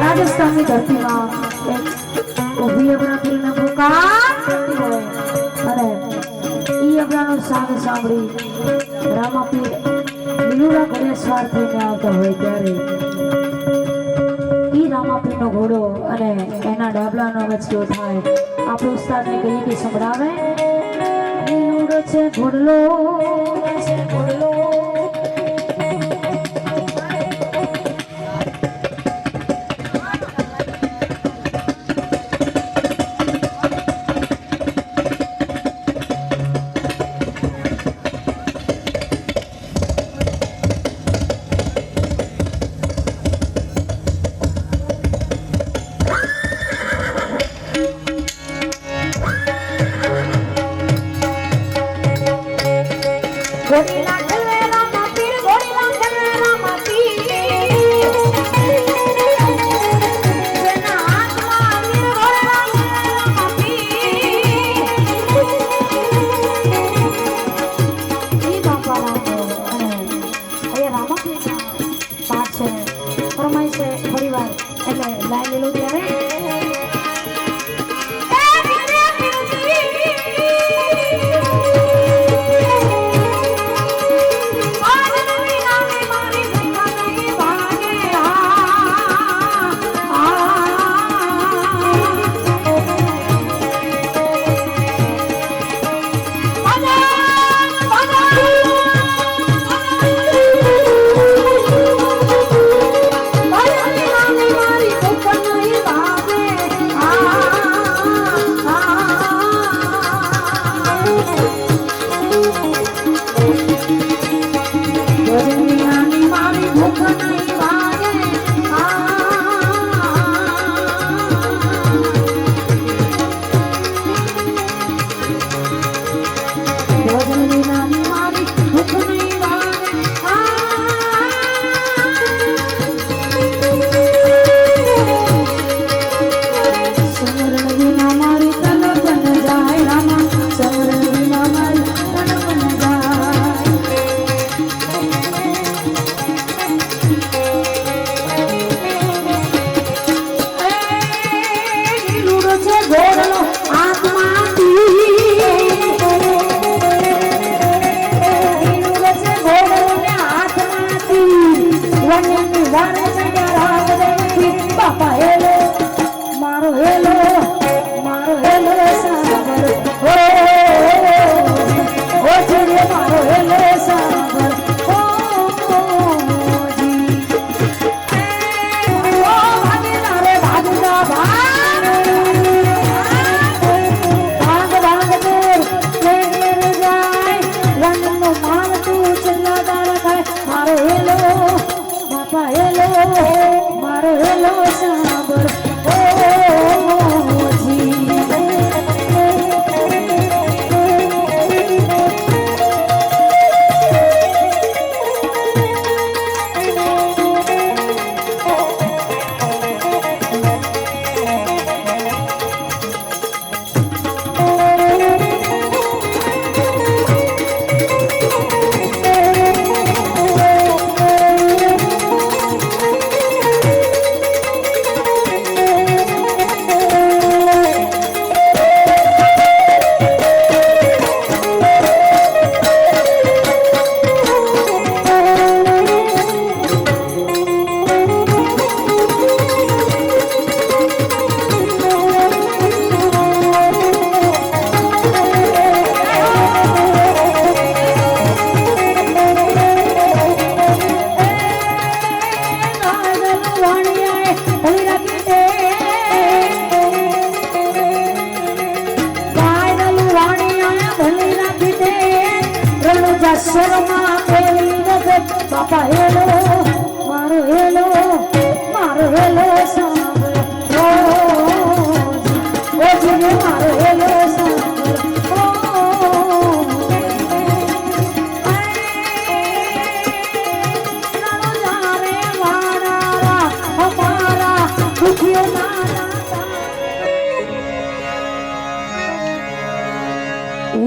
રાજસ્થાન ની ધરતીમાં ઉભી અબરાપીરના પુકાર કરતી હોય અને ઈ અબરાનો સાંગ સાંભળી રામાપીર લીલુડા ઘરે સ્વાર થઈને આવતા હોય ત્યારે ઈ રામાપીરનો ઘોડો અને એના ડાબલાનો અવાજ કેવો થાય આપણે ઉસ્તાદને કહીએ કે સંભળાવે લીલુડો છે ઘોડલો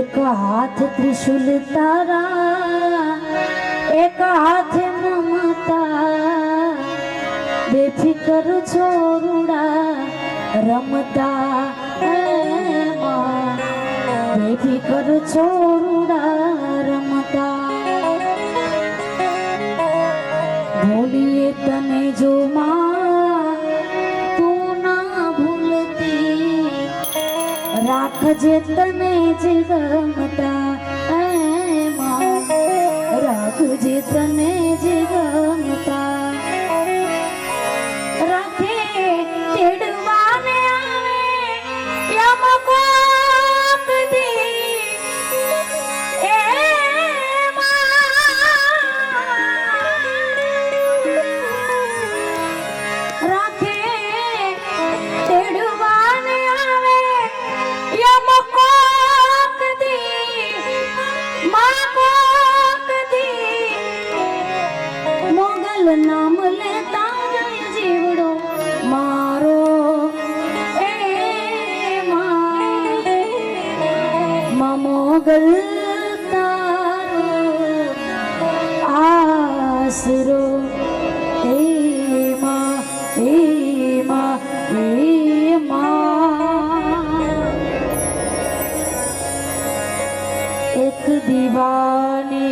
एक हाथ त्रिशूल तारा एक हाथ ममता બેફિકર છોરુડા રમતા એમાં બેફિકર છોરુડા રમતા ભૂલીએ તને જો માં તું ના ભૂલતી રાખજે તને જ ગમતા એમાં રાખજે તને જ ગમતા રાખે તેડવાને આવે યમ કોક દી રાખે તેડવાને આવે યમ કોક દી માં કોક દી મોગલ નામ લેતા જાય જીવડો મારો એ માં મોગલ તારો આસરો એ માં એક દીવાને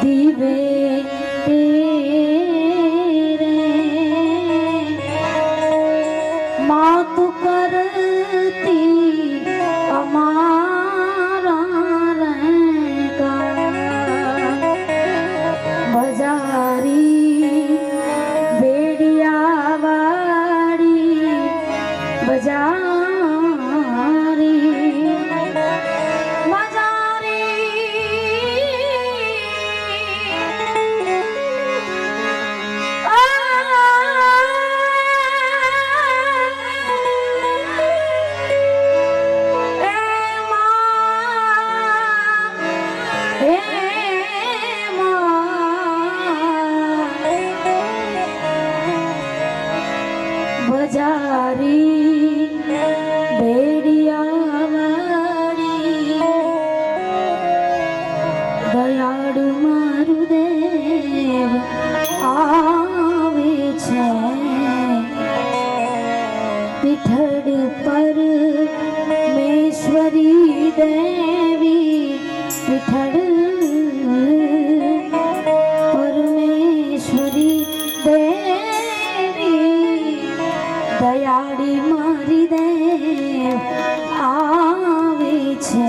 દીવે तेरे माँ तू करती हमारा रहेगा बजारी बेड़िया वाड़ी बजारी बजारी बेड़िया वाड़ी दयाळु मारू देव आवे छे पीठड़ पर मेश्वरी देवी पीठड़ परमेश्वरी देवी दयाળી મારી દેવ આવે છે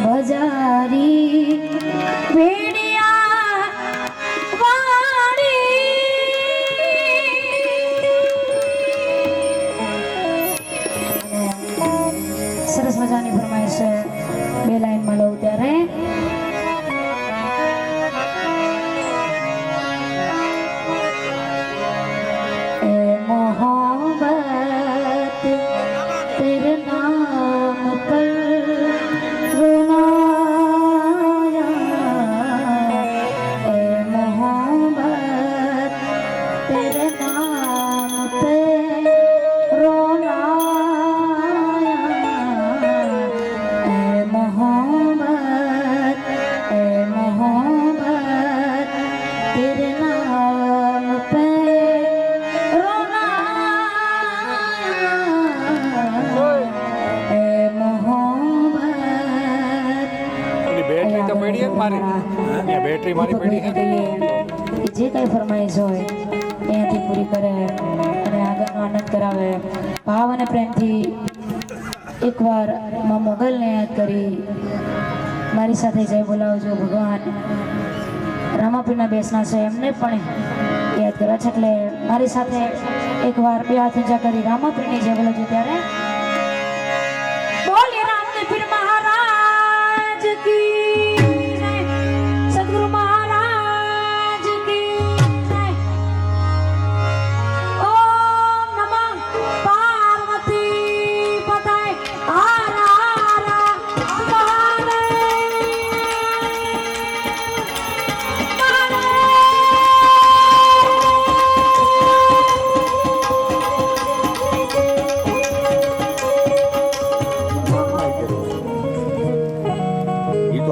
બજારી વેડિયા વાળી સરસ મજાની ફરમાઈશ છે બે લાઈનમાં લઉં ત્યારે બેટરી મારી પડી છે જે કઈ ફરમાઈશ હોય અહીંયાથી પૂરી કરે અને આગળનો આનંદ કરાવે ભાવ અને પ્રેમથી એકવાર માં મોગલને યાદ કરી મારી સાથે જય બોલાવજો ભગવાન રામાપીરના બેસના છે એમને પણ યાદ કરવા છે એટલે મારી સાથે એકવાર બે હાથ ઊંચા કરી રામાપીરની જય બોલાવજો ત્યારે બોલે રામદેવ મહારાજ કી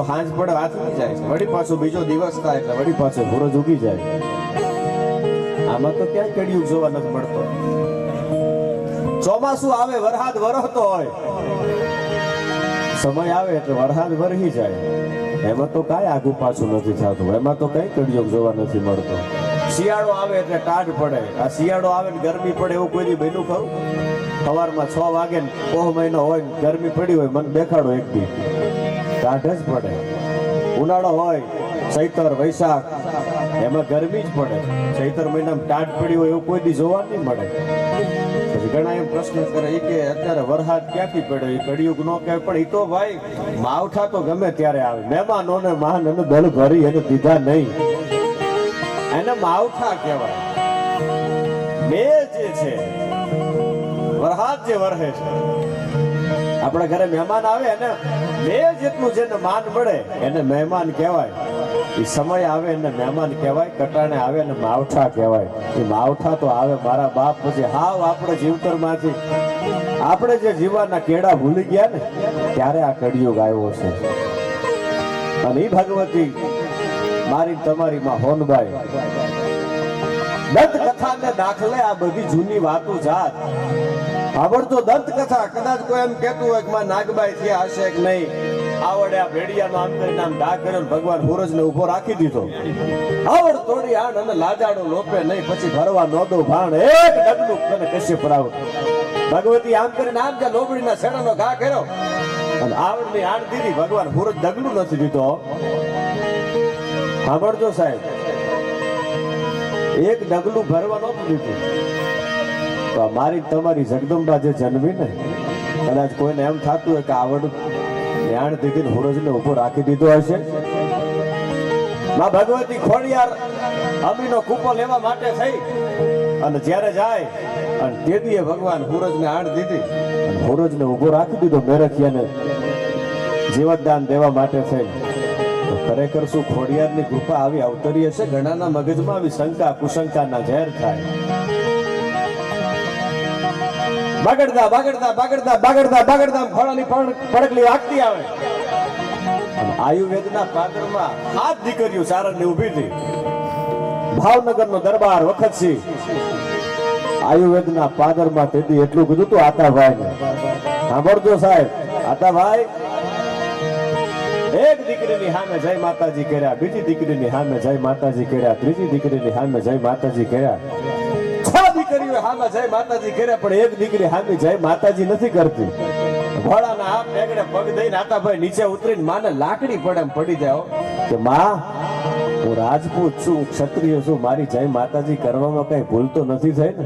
હાંજ પડે હાથ ઉગી જાય વળી પાછો બીજો દિવસ થાય એટલે વળી પાછો સૂરજ ઉગી જાય આ આમાં તો ક્યાંય કડિયુગ જોવા નથી મળતો. ચોમાસું આવે વરસાદ વરસતો હોય, સમય આવે એટલે વરસાદ વરસી જાય, એમાં તો કાંઈ આગુ પાછું નથી થતું, એમાં તો કઈ કડિયુગ જોવા નથી મળતો. શિયાળો આવે એટલે ટાઢ પડે, આ શિયાળો આવે ને ગરમી પડે એવું કોઈ દી બન્યું ખરું? સવારમાં 6 વાગે ને પોહ મહિનો હોય ને ગરમી પડી હોય, મને દેખાડો એક દી, ટાઢ જ પડે. ઉનાળો હોય ચૈતર વૈશાખ, એમાં ગરમી જ પડે, ચૈતર મહિનામાં ટાઢ પડી હોય એવું કોઈ દી જોવા નહીં મળે. પછી ઘણા એમ પ્રશ્ન કરે કે અત્યારે વરસાદ ક્યાંથી પડ્યો, એ કડિયુગ નો કહેવાય. પણ એ તો ભાઈ માવઠા તો ગમે ત્યારે આવે, મહેમાનોને મહાન અને દલ ભરી એને દીધા નહીં, એને માવઠા કહેવાય. બે જે છે વરસાદ જે વરસે છે, આપણા ઘરે મહેમાન આવે એને બે જેટલું જેને માન મળે એને મહેમાન કહેવાય. એ સમય આવે એને મહેમાન કહેવાય, કટાણે આવે એને માવઠા કહેવાય. એ માવઠા તો આવે મારા બાપ પછી હાવ આપણે જીવતરમાંથી આપણે જે જીવવાના કેડા ભૂલી ગયા ને ત્યારે આ કડિયુગ આવ્યો છે. અને એ ભગવતી મારી તમારી માં હોનબાઈ દંત કથાને દાખલે આ બધી જૂની વાતો જાત આવડતો દંત કથા. કદાચ કોઈ એમ કહેતું હોય કે માં નાગબાઈ થયા હશે કે નહીં, આવડે આ ભેડિયાનો આમ કરીને આમ ડા કર્યો, ભગવાન સૂરજને ઉભો રાખી દીધો, આવડ તોડી આણ અને લાજાડો લોપે નહીં, પછી ભરવા નોદો ભાણ એક ડગલું તને કશે પરાવ. ભગવતી આમ કરીને આમ જ્યાં લોબડીના છેડાનો ઘા કર્યો અને આવડની આણ દીધી, ભગવાન સૂરજ ડગલું નથી દીધો. સાંભળજો સાહેબ, એક ડગલું ભરવા નહોતું દીધું. તો મારી તમારી જગદંબા જે જન્મી ને, કદાચ કોઈને એમ થતું હોય કે આવડ જ્ઞાન દીધી સૂરજને ઉભો રાખી દીધો હશે. માં ભગવતી ખોડિયાર અમીનો કૂપો લેવા માટે થઈ અને જ્યારે જાય અને તેદીએ ભગવાન સૂરજને આણ દીધી અને સૂરજને ઉભો રાખી દીધો મેરખિયાને જીવતદાન દેવા માટે થઈ. તો ખરેખર શું ખોડિયારની કૃપા આવી અવતરી હશે? ઘણાના મગજમાં આવી શંકા કુશંકાના ઝેર થાય. બાગડતા બાગડતા બાગડતા બાગડતા બાગડતા ખોળાની પડકલી વાગતી આવે. આયુર્વેદના પાદરમાં 7 દીકરીઓ સારણની ઊભી હતી. ભાવનગરનો દરબાર વખતસિંહ આયુર્વેદના પાદરમાં તેથી એટલું કીધું તું આતાભાઈને, સાંભળજો સાહેબ, આતાભાઈ એક દીકરીની સામે જય માતાજી કર્યા, બીજી દીકરીની સામે જય માતાજી કર્યા, ત્રીજી દીકરીની સામે જય માતાજી કર્યા, 6 દીકરીઓ સામે જય માતાજી કર્યા, પણ એક દીકરી સામે જય માતાજી નથી કરતી. ઘોડાના હાથ ટેકડે પગ દઈને આતાભાઈ નીચે ઉતરીને માને લાકડી પડે એમ પડી જાઓ કે માં હું રાજપૂત છું, ક્ષત્રિય છું, મારી જય માતાજી કરવામાં કઈ ભૂલ તો નથી થઈ ને?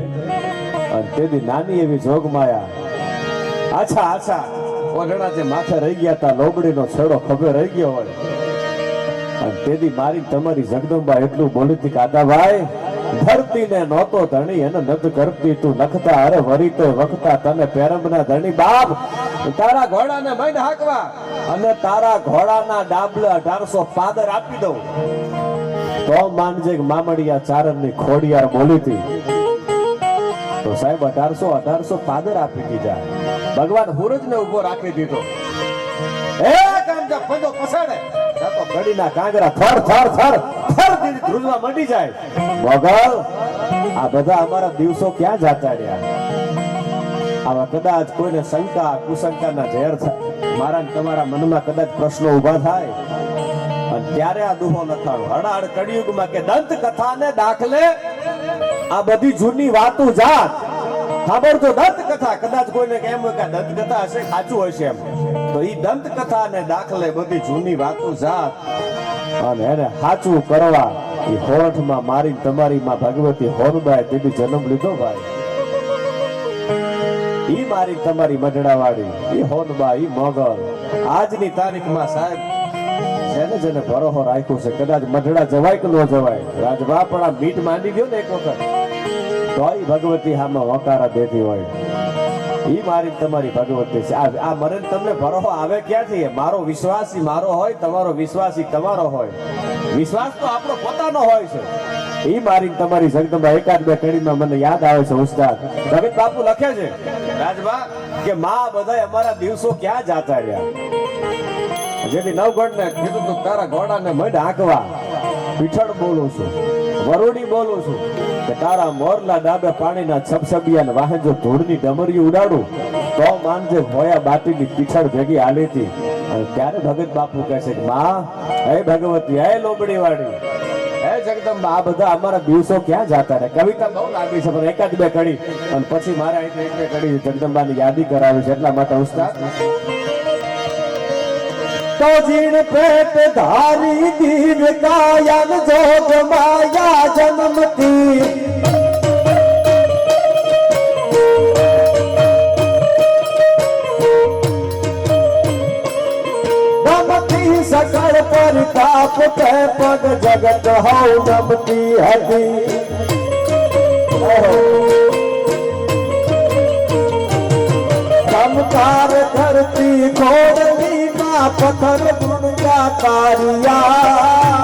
અને તેથી નાની એવી જોગમાયા આછા આછા ઓઢણા જે માથે રહી ગયા હતા, લોબડીનો છેડો ખભે રહી ગયો હોય, અને તેથી મારી તમારી જગદંબા એટલું બોલી હતી કે આદાભાઈ ધરતી ને નહોતો ધણી એને નદ કરતી તું નખતા અરે વરીતો વખતા તને પેરમના ધણી બાપ તારા ઘોડાને મંડ હાકવા અને તારા ઘોડાના ડાબલે 1800 પાદર આપી દઉં તો માનજે કે મામડિયા ચારણની ખોડિયાર બોલી હતી. તો સાહેબ 1800 પાદર આપી દીધા, ભગવાન સૂરજને ઉભો રાખી દીધો. એક આમ જો પંજો પછાડે તો ઘડીના કાંગરા થર થર થર થર દીધી ધ્રુજવા મંડી જાય. મોગલ આ બધા અમારા દિવસો ક્યાં જતા રહ્યા? આવા કદાચ કોઈને શંકા કુશંકાના ઝેર મારા ને તમારા મનમાં કદાચ પ્રશ્નો ઉભા થાય અને ત્યારે આ દુહો લખાણો હડાડ કળિયુગમાં કે દંત કથાને દાખલે આ બધી જૂની વાતો જાત. સાંભળજો દંત કથા, કદાચ કોઈને કેમ હોય કે દંત કથા હશે, સાચું હશે એમ, તો ઈ દંત કથાને દાખલે બધી જૂની વાતો જાત અને એને સાચું કરવા એ હોઠમાં મારી તમારી માં ભગવતી હોનબાઈ તેથી જન્મ લીધો ભાઈ. ઈ મારી તમારી મઢડાવાળી ઈ હોનબા ઈ મોગલ આજની તારીખમાં સાહેબ જેને જેને ભરોસો રાખ્યો છે, કદાચ મઢડા જવાય કે ન જવાય, રાજભા પણ આ મીટ માંડી ગયો ને એક વખત તો ઈ ભગવતી હામાં વકારા દેતી હોય. ઈ મારી તમારી ભગવતી છે. આ મને તમને ભરોસો આવે ક્યાંથી? મારો વિશ્વાસ મારો હોય, તમારો વિશ્વાસ તમારો હોય, વિશ્વાસ તો આપણો પોતાનો હોય છે. ઈ મારી તમારી જગદંબા એકાદ બે કડીમાં મને યાદ આવે છે ઉસ્તાદ ભગત બાપુ લખે છે રાજભા કે માં બધા અમારા દિવસો ક્યાં જાતા રહ્યા? જેથી નવગઢ ને કીધું તું તારા ઘોડાને મઢ હાંકવા પીઠળ બોલું છું, વરુડી બોલું છું કે તારા મોરલા ડાબે પાણીના છબછબિયા વાહન જો ધૂળની ડમરી ઉડાડું તો માનજે હોયા બાટીની પીછળ ભેગી હાલી હતી. અને ત્યારે ભગત બાપુ કહે છે કે માં, હે ભગવતી, હે લોબડી વાળી, હે જગદંબા, આ બધા અમારા દિવસો ક્યાં જાતા રહે? કવિતા બહુ લાંબી છે પણ એકાદ બે કડી અને પછી મારા એક બે કડી જગદંબાની યાદી કરાવી છે. એટલા માટે ઉસ્તાદ તો જીણ પેટ ધારી દીવ કાયન જોગ માયા જન્મતી નમતી સકળ પર તાપ તે પગ જગત હૌ નમતી હતી. ચમકાર ધરતી ખોડની પથ્થર ગુણગા તારિયા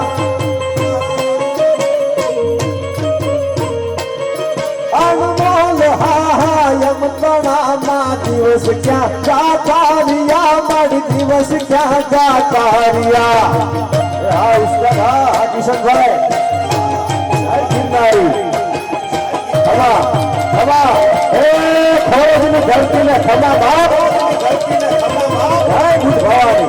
અનમોલ હાયમ તણામાં દિવસ ક્યાં જાતારિયા મારી દિવસ ક્યાં જાતારિયા. આ ઉસ્તાદ કિશનભાઈ ગિરનારી હવા હવા એ ખોડની ધરતીને ખમા બાપ ધરતીને ખમા બાપ જય ભૂત ભવાની.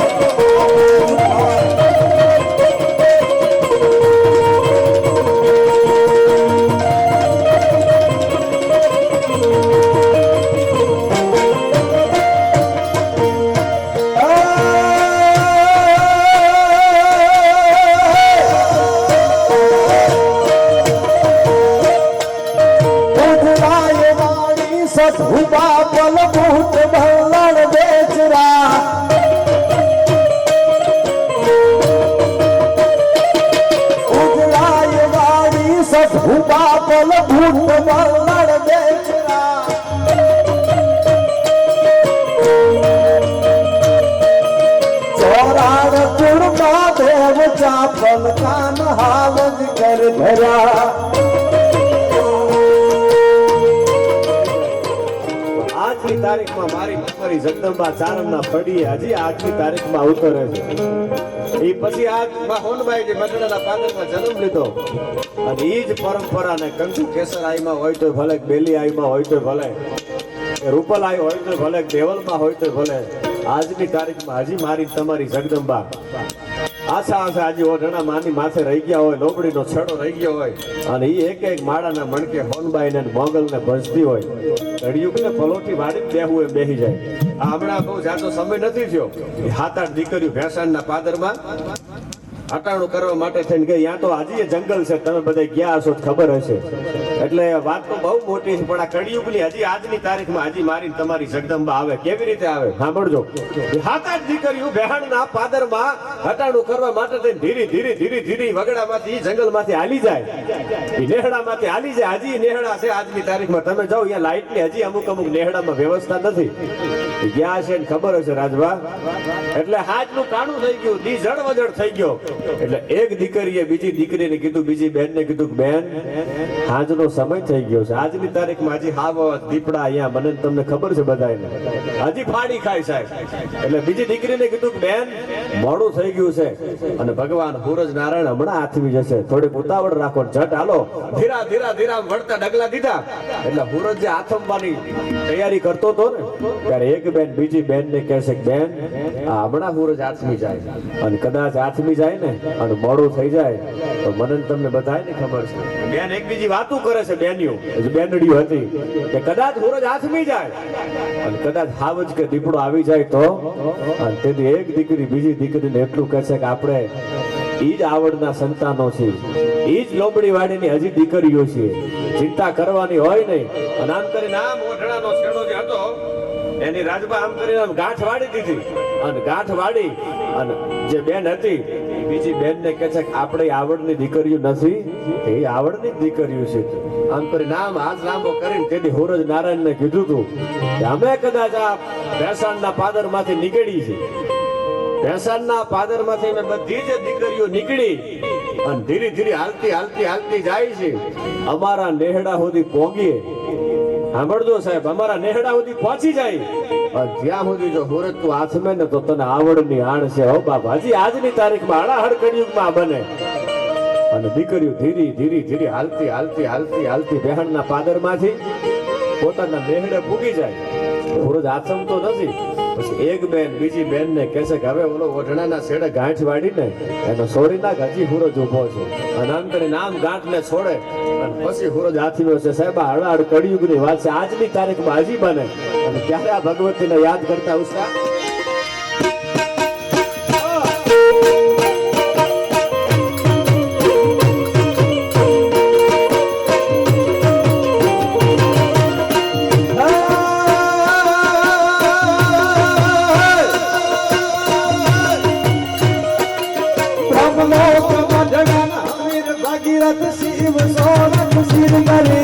ઉભા પલ ભૂત ભલ્લણ બેચરા ઉજળાય વાળી સત ઉભા પલ ભૂત ભલ્લણ બેચરા ચોરાણ ચૂડમાં દેવ ચાપલ કાન હાલ જ કર ધર્યા. આજની તારીખમાં મારી મકરી જગદંબા ચારણના પડીએ હજી આજની તારીખમાં ઉતરે છે. એ પછી આ હોનભાઈ જે મટડાના પાદરમાં જન્મ લીધો અને એ જ પરંપરાને કંકુ કેસર આઈમાં હોય તો ભલે, બેલી આઈમાં હોય તો ભલે, રૂપલ આઈ હોય તો ભલે, દેવલમાં હોય તો ભલે, આજની તારીખમાં હજી મારી તમારી જગદંબા આશા આશા આજે ઓઢણા માની માથે રહી ગયા હોય, લોબડીનો છેડો રહી ગયો હોય અને એ એક એક માળાના મણકે હોનબાઈ ને મોગલ ને ભજતી હોય. ઘડિયુગ ને પલોટી વાળી બેહવું એ બેહી જાય. આ હમણાં બહુ જાતો સમય નથી થયો. 7-8 દીકરીઓ ભેસાણના પાદરમાં હટાણું કરવા માટે થઈને ગઈ. ત્યાં તો હજી જંગલ છે, તમે બધા ગયા હશો ખબર હશે. એટલે વાત તો બહુ મોટી છે પણ આ કળિયુગની હજી આજની તારીખમાં હજી મારી તમારી જગદંબા આવે. કેવી રીતે આવે સાંભળજો. 7-8 દીકરીઓ ભેહાણના પાદરમાં હટાણું કરવા માટે થઈને ધીરે ધીરે ધીરે ધીરે વગડામાંથી જંગલમાંથી હાલી જાય, નેહડામાંથી હાલી જાય. હજી નેહડા છે આજની તારીખમાં. તમે જાઓ અહીંયા લાઈટની હજી અમુક નેહડામાં વ્યવસ્થા નથી. ગયા છે ને ખબર હશે રાજભા. એટલે હાજનું કાણું થઈ ગયું, દી જળવજળ થઈ ગયો. એટલે એક દીકરીએ બીજી દીકરીને કીધું, બીજી બેનને કીધું કે બેન હાજનો સમય થઈ ગયો છે. આજની તારીખમાં હજી હાવ દીપડા અહીંયા મને તમને ખબર છે બધાને હજી ફાડી ખાય સાહેબ. એટલે બીજી દીકરીને કીધું કે બેન મોડું થઈ ગયું છે અને ભગવાન સૂરજ નારાયણ હમણાં આથમી જશે, થોડીક ઉતાવળ રાખો, ઝટ હાલો. ધીરા ધીરા ધીરા વળતા ડગલા દીધા. એટલે સૂરજ જે આથમવાની તૈયારી કરતો હતો ને ત્યારે એક બેન બીજી બેનને કહેશે કે બેન આ હમણાં સૂરજ આથમી જાય અને કદાચ આથમી જાય ને અને મોડું થઈ જાય તો મને તમને બધાને ખબર છે. બેન એક બીજી વાતો કરે છે, બેનીઓ બેનડીઓ હતી કે કદાચ સૂરજ આથમી જાય અને કદાચ હાવજ કે દીપડો આવી જાય તો. અને તેથી એક દીકરી બીજી દીકરીને એટલું કહે છે કે આપણે ઈ જ આવડના સંતાનો છે, ઈ જ લોબડી વાડીની હજી દીકરીઓ છે, ચિંતા કરવાની હોય નહીં. અને આમ કરીને આમ ઓઢણાનો છેડો જે હતો એની રાજબા આમ કરીને આમ ગાંઠ વાળી દીધી અને ગાંઠ વાળી અને જે બેન હતી બીજી બેનને કહે છે કે આપણે આવડની દીકરીઓ નથી, એ આવડની દીકરીઓ છે. આમ કરીને આમ હાથ લાંબો કરીને તેથી સૂરજ નારાયણને કીધું હતું કે અમે કદાચ આ ભેસાણના પાદરમાંથી નીકળી છે, ભેસાણના પાદરમાંથી અમે બધી જ દીકરીઓ નીકળી અને ધીરે ધીરે હાલતી હાલતી હાલતી જાય છે. અમારા નેહડા સુધી પહોંચીએ. સાંભળજો સાહેબ, અમારા નેહડા સુધી પહોંચી જાય અને ત્યાં સુધી જો સૂરજ તું આથમે ને તો તને આવડની આણ છે હો બાપા. હજી આજની તારીખમાં હળાહળ કળિયુગમાં બને. અને દીકરીઓ ધીરે ધીરે ધીરે હાલતી હાલતી હાલતી હાલતી બહેણના પાદરમાંથી પોતાના નેહડે પૂગી જાય. સૂરજ આથમતો નથી. પછી એક બેન બીજી બેન ને કહેશે કે હવે ઓલો ઓઢણાના છેડે ગાંઠ વાળીને એનો છોડી નાખ, હજી સૂરજ ઉભો છે. અને અંતરે નામ ગાંઠને છોડે અને પછી સૂરજ હાથીનો છે. સાહેબ આ હળાહળ કળિયુગની વાત છે. આજની તારીખમાં હજી બને. અને ત્યારે આ ભગવતીને યાદ કરતા ઉષા ભાગીરથ શિવ સોરઠ શિર કરે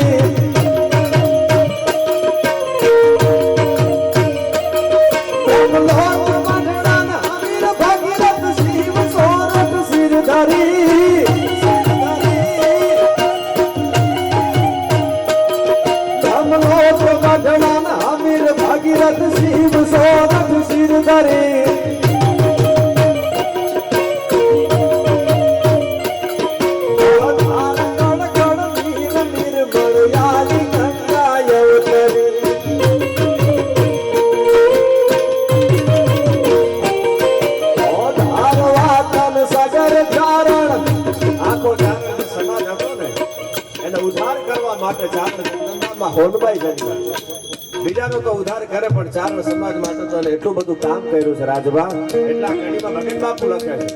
બ્રહ્મલોક મંડળાના વીર ભાગીરથ શિવ સોરઠ શિર ધરી બ્રહ્મલોક મંડળાના વીર ભાગીરથ શિવ સોરઠ શિર ધરી હોનબાઈ જનતા બીજાનો તો ઉદ્ધાર કરે પણ ચારણ સમાજ માટે તો એટલું બધું કામ કર્યું છે રાજભા. એટલા કડીમાં મગન બાપુ લખે છે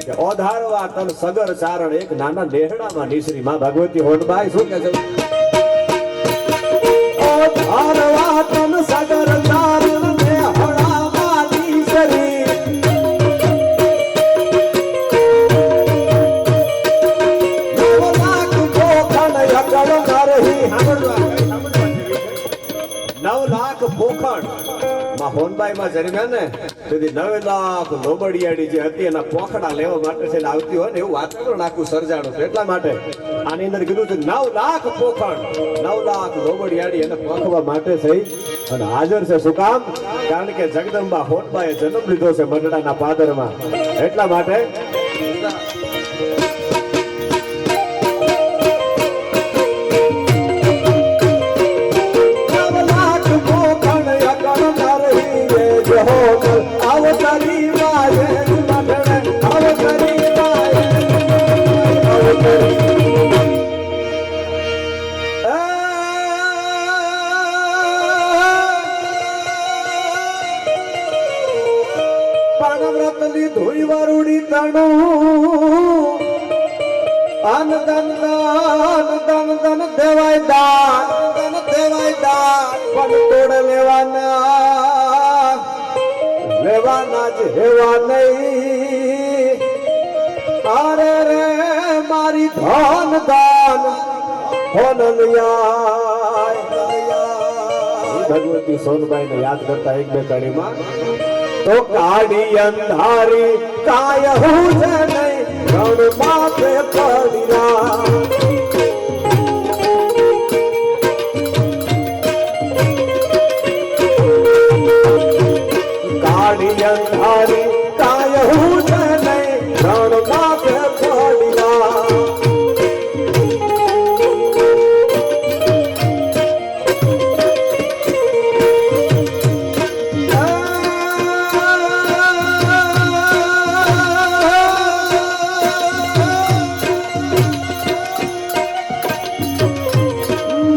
કે ઓધારવા તન સગર ચારણ એક નાના નેહડામાં નીસરી. માં ભગવતી હોનબાઈ શું કહે છે? ઓધારવા તન સગર ચારણ નેહડામાં નીસરી નવલાખ પોખણ યકળ નરહી 9 લાખ પોખણ માં હોનબાઈ માં જન્મ્યા ને તેથી 9 લાખ લોબડિયાડી જે હતી એના પોખડા લેવા માટે છે આવતી હોય ને એવું વાતાવરણ આખું સર્જાણું છે. એટલા માટે આની અંદર કીધું છે 9 લાખ પોખણ 9 લાખ લોબડિયાડી એને પોખવા માટે થઈ અને હાજર છે. શું કામ? કારણ કે જગદંબા હોનબાએ જન્મ લીધો છે મંડળાના પાદરમાં. એટલા માટે અવતરી વાય અવતરી વાય પાણવ્રત લીધું વરુડી તણું અન દન દન દન દેવાય દાન દેવાય દાન પણ તોડ લેવાના જ હેવા નહીં. અરે રે મારી ધન દાન ભગવતી સોનબાઈ ને યાદ કરતા એક બે કડીમાં તો કાળી અંધારી કાય હું છે નહીં રણ માથે પડ્યા. કાળી અંધારી કાય હું છે નહીં રણ માથે પડ્યા.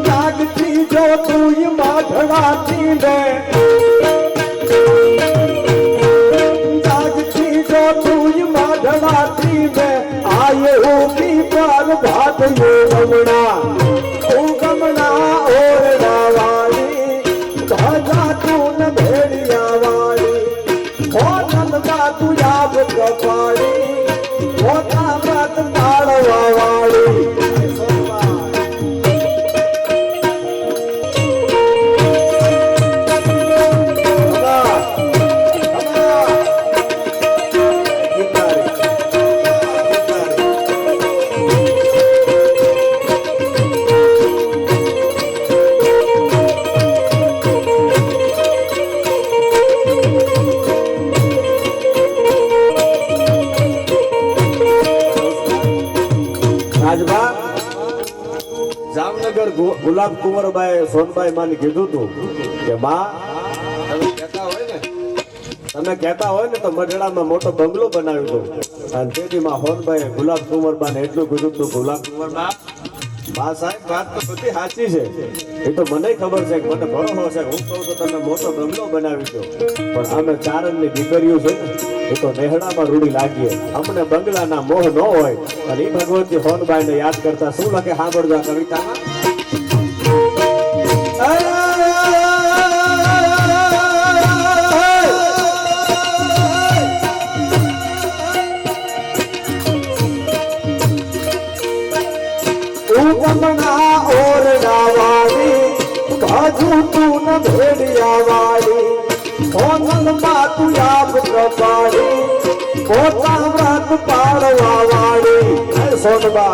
જાગતી જો તું માધડાતી દે आये होगी पर भात ये गमना ओरड़ा वाली भाजा तू न भेड़िया वाली होटल का तू याद कपाड़ी होता व्रत पाड़वा वाली ગુલાબ કુંવરબાઈ સોનબાઈ માને કીધું તું કે માં તમે કહેતા હોય ને તો મઢડામાં મોટો બંગલો બનાવ્યો હતો અને તેથી માં હોનબાઈ ગુલાબ કુંવરબાને એટલું કીધું તું ગુલાબ કુંવરબા બા સાહેબ વાત તો બધી સાચી છે એ તો મને ખબર છે કે મને ભરોસો છે હું કહું તો તમે મોટો બંગલો બનાવી દો પણ અમે ચારણની દીકરીઓ છે ને એ તો નેહડામાં રૂડી લાગીએ અમને બંગલાના મોહ ન હોય અને એ ભગવતી હોનબાઈને યાદ કરતા શું લખે સાંભળજો આ કવિતામાં ઉગમના ઓરડાવાળી બાજુ તું ન ભેડિયાવાળી ઓનલમાં તું યાદ કપાડી પોતા વ્રત પાડવાવાળી સોનબા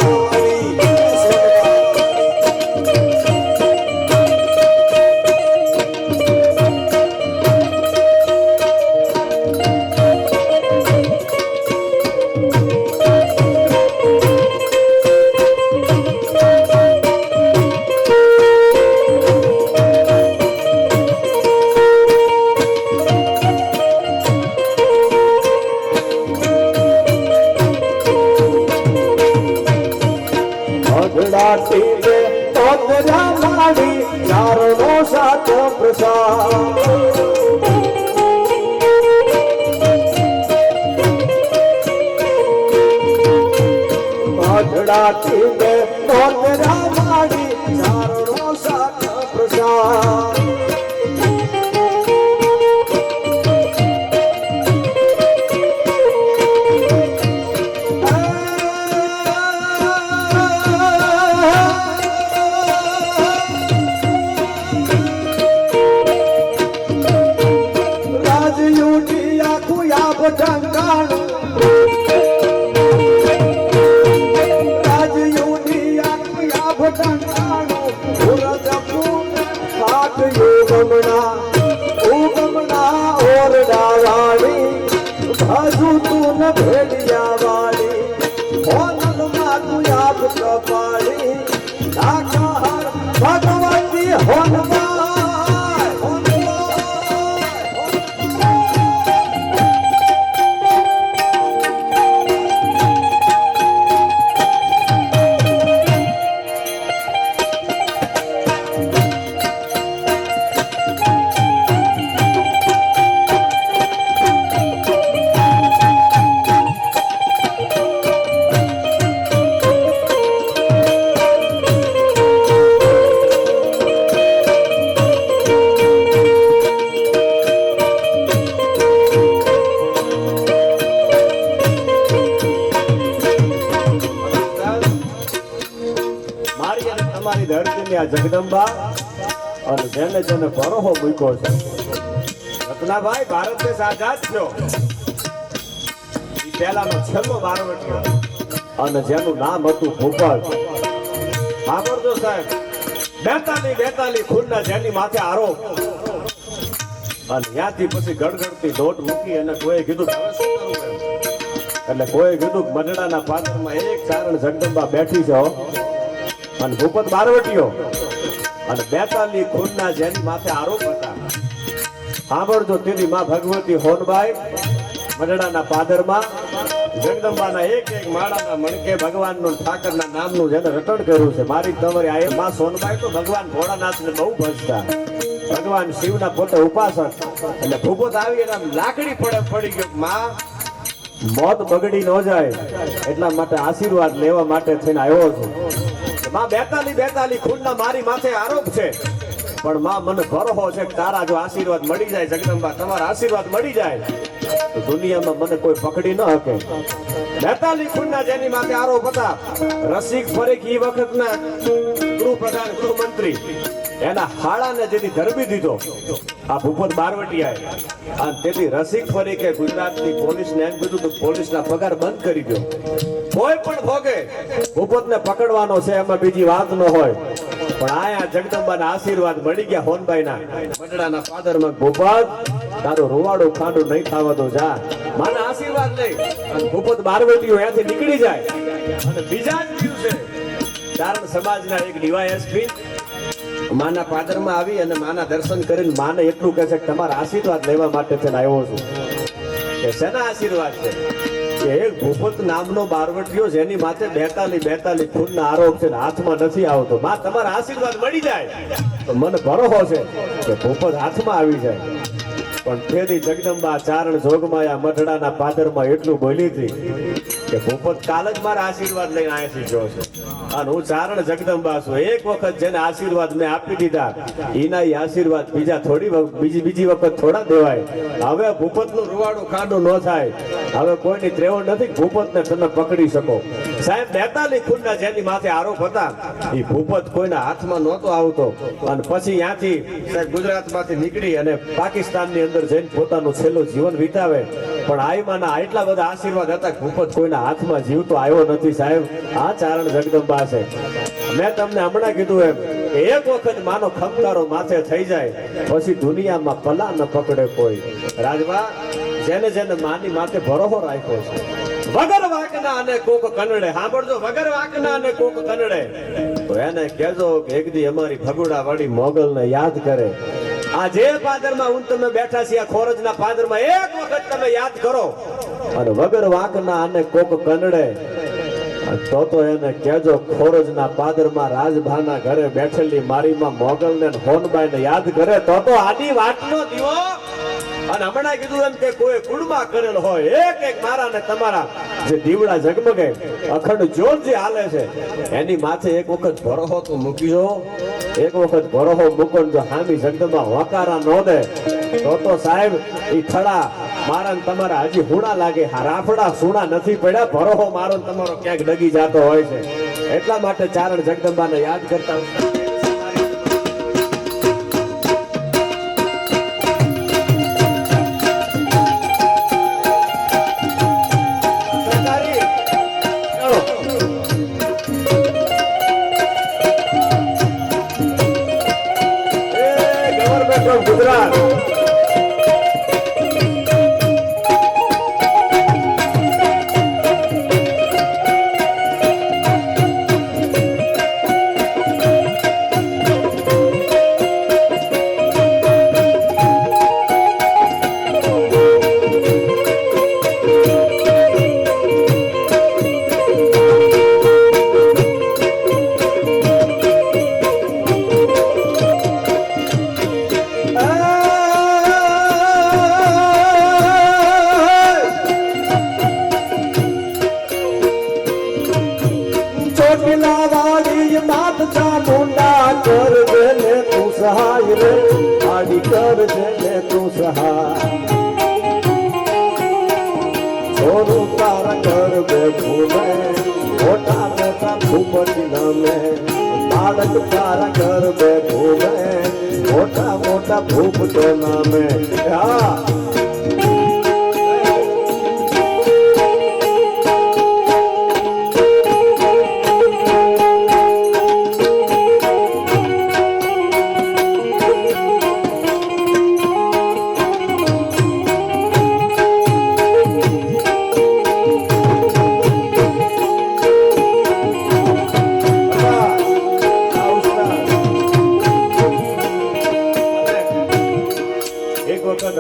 ટીલે તોતરા માડી ચારનો સાતો પ્રસાદ મઢડા ટીલે તોતરા માડી ચારનો સાતો પ્રસાદ ઉગમના ઓરડાવાળી બાજુ તું ન ભેડિયાવાળી હોનલમાં તું યાદ કપાડી નાકાર ભગવતી હોનબાઈ તમારી ધરતીની આ જગદંબા અને જેને જેને ભરોહો મૂક્યો છે રત્નાભાઈ ભારત દેશ આઝાદ થયો ઈ પહેલાનો છેલ્લો બારવટીયો અને જેનું નામ હતું ભૂપત સાંભળજો સાહેબ 42 ખૂનના જેની માથે આરોપ અને ત્યાંથી પછી ગડગડતી દોટ મૂકી અને કોઈ કીધું હવે શું કરવું એમ? એટલે કોઈ કીધું કે મઢડાના પાત્રમાં એક ચારણ જગદંબા બેઠી છે અને ભૂપત બારવટીયો અને 42 ખૂનના જેની માથે આરોપ હતા સાંભળજો તેની માં ભગવતી હોનબાઈ મઢડાના પાદરમાં જગદંબાના એક માળાના મણકે ભગવાનનું ઠાકરના નામનું જેને રટણ કર્યું છે મારી તમારી આ માં સોનબાઈ તો ભગવાન ભોળાનાથને બહુ ભજતા ભગવાન શિવના પોતે ઉપાસક એટલે ભૂપત આવી એના લાકડી પડી ગયો માં મોત બગડી ન જાય એટલા માટે આશીર્વાદ લેવા માટે થઈને આવ્યો છું માં 42 ખૂનના મારી માથે આરોપ છે પણ માં મને ભરોસો છે કે તારા જો આશીર્વાદ મળી જાય જગદંબા તમારા આશીર્વાદ મળી જાય તો દુનિયામાં મને કોઈ પકડી ન શકે 42 ખૂનના જેની માથે આરોપ હતા રસિક ફરીક એ વખતના ગૃહપ્રધાન ગૃહમંત્રી એના હાડાને જેથી ધરબી દીધો આ ભૂપત બારવટીયાએ અને તેથી રસિક ફરીકે ગુજરાતની પોલીસને એમ કીધું તો પોલીસના પગાર બંધ કરી દો કોઈ પણ ભોગે ભૂપતને પકડવાનો છે એમાં બીજી વાત ન હોય પણ આયા જગદંબાના આશીર્વાદ મળી ગયા હોનબાઈના મઢડાના પાદરમાં ભૂપત તારું રોવાડું ખાંડું નહીં થવા દો જા માના આશીર્વાદ લઈ અને ભૂપત બારવટીયો અહીંયાથી નીકળી જાય અને બીજા જ દિવસે ચારણ સમાજના એક ડીવાયએસપી માના પાદરમાં આવી અને માના દર્શન કરીને માને એટલું કહે છે કે તમારા આશીર્વાદ લેવા માટે છે ને આવ્યો છું. કે શેના આશીર્વાદ છે? કે એક ભૂપત નામનો બારવટીયો જેની માથે 42 ખૂનના આરોપ છે ને હાથમાં નથી આવતો. માં તમારા આશીર્વાદ મળી જાય તો મને ભરોસો છે કે ભૂપત હાથમાં આવી જાય. પણ ફેરી જગદંબા ચારણ જોગમાયા મઢડાના પાદરમાં એટલું બોલી હતી કે ભૂપત કાલ જ મારા આશીર્વાદ લઈને અહીંયાથી ગયો છે. અને હું ચારણ જગદંબા છું. એક વખત જેને આશીર્વાદ મેં આપી દીધા એના એ આશીર્વાદ બીજી વખત થોડા દેવાય. હવે ભૂપતનું રૂવાડું ખાડું ન થાય. હવે કોઈની ત્રેવડ નથી ભૂપતને તમે પકડી શકો. સાહેબ 42 ખૂનના જેની માથે આરોપ હતા એ ભૂપત કોઈના હાથમાં નહોતો આવતો. અને પછી ત્યાંથી સાહેબ ગુજરાતમાંથી નીકળી અને પાકિસ્તાનની અંદર જઈને પોતાનું છેલ્લું જીવન વિતાવે. પણ આઈમાના એટલા બધા આશીર્વાદ હતા કે ભૂપત કોઈના હાથમાં જીવતો આવ્યો નથી. સાહેબ આ ચારણ જગદંબા છે. મેં તમને હમણાં કીધું એમ કે એક વખત માનો ખમકારો માથે થઈ જાય પછી દુનિયામાં પલા ન પકડે કોઈ. રાજભા જેને જેને માની માથે ભરોસો રાખ્યો છે વગર વાકના અને કોક કનડે, સાંભળજો, વગર વાકના અને કોક કનડે તો એને કહેજો કે એક દી અમારી ભગુડા વાળી મોગલને યાદ કરે. આ જે પાદરમાં હું તમે બેઠા છીએ, આ ખોરજના પાદરમાં એક વખત તમે યાદ કરો અને વગર વાકના અને કોક કનડે તો એને કહેજો ખોરજના પાદરમાં રાજભાના ઘરે બેઠેલી મારીમાં મોગલને હોનબાઈને યાદ કરે તો આની વાતનો દીવો. અને હમણાં કીધું એમ કે કોઈ કુળમાં કરેલ હોય એક મારા ને તમારા જે દીવડા ઝગમગે અખંડ જ્યોત જે હાલે છે એની માથે એક વખત ભરોસો તો મૂકીજો. એક વખત ભરોસો મૂકો જો હામી જગદંબા હોકારા ન દે તો સાહેબ ઈ થડા મારા ને તમારા હજી હુણા લાગે. રાફડા સુણા નથી પડ્યા. ભરોસો મારો ને તમારો ક્યાંક ડગી જાતો હોય છે. એટલા માટે ચારણ જગદંબાને યાદ કરતા ગુજરાત कर देने तू सहाय रे आदि कर देने तू सहाय छोरू तारा कर दे भूले मोटा मोटा भूपति नामे बालक तारा कर दे भूले मोटा मोटा भूपतो नामे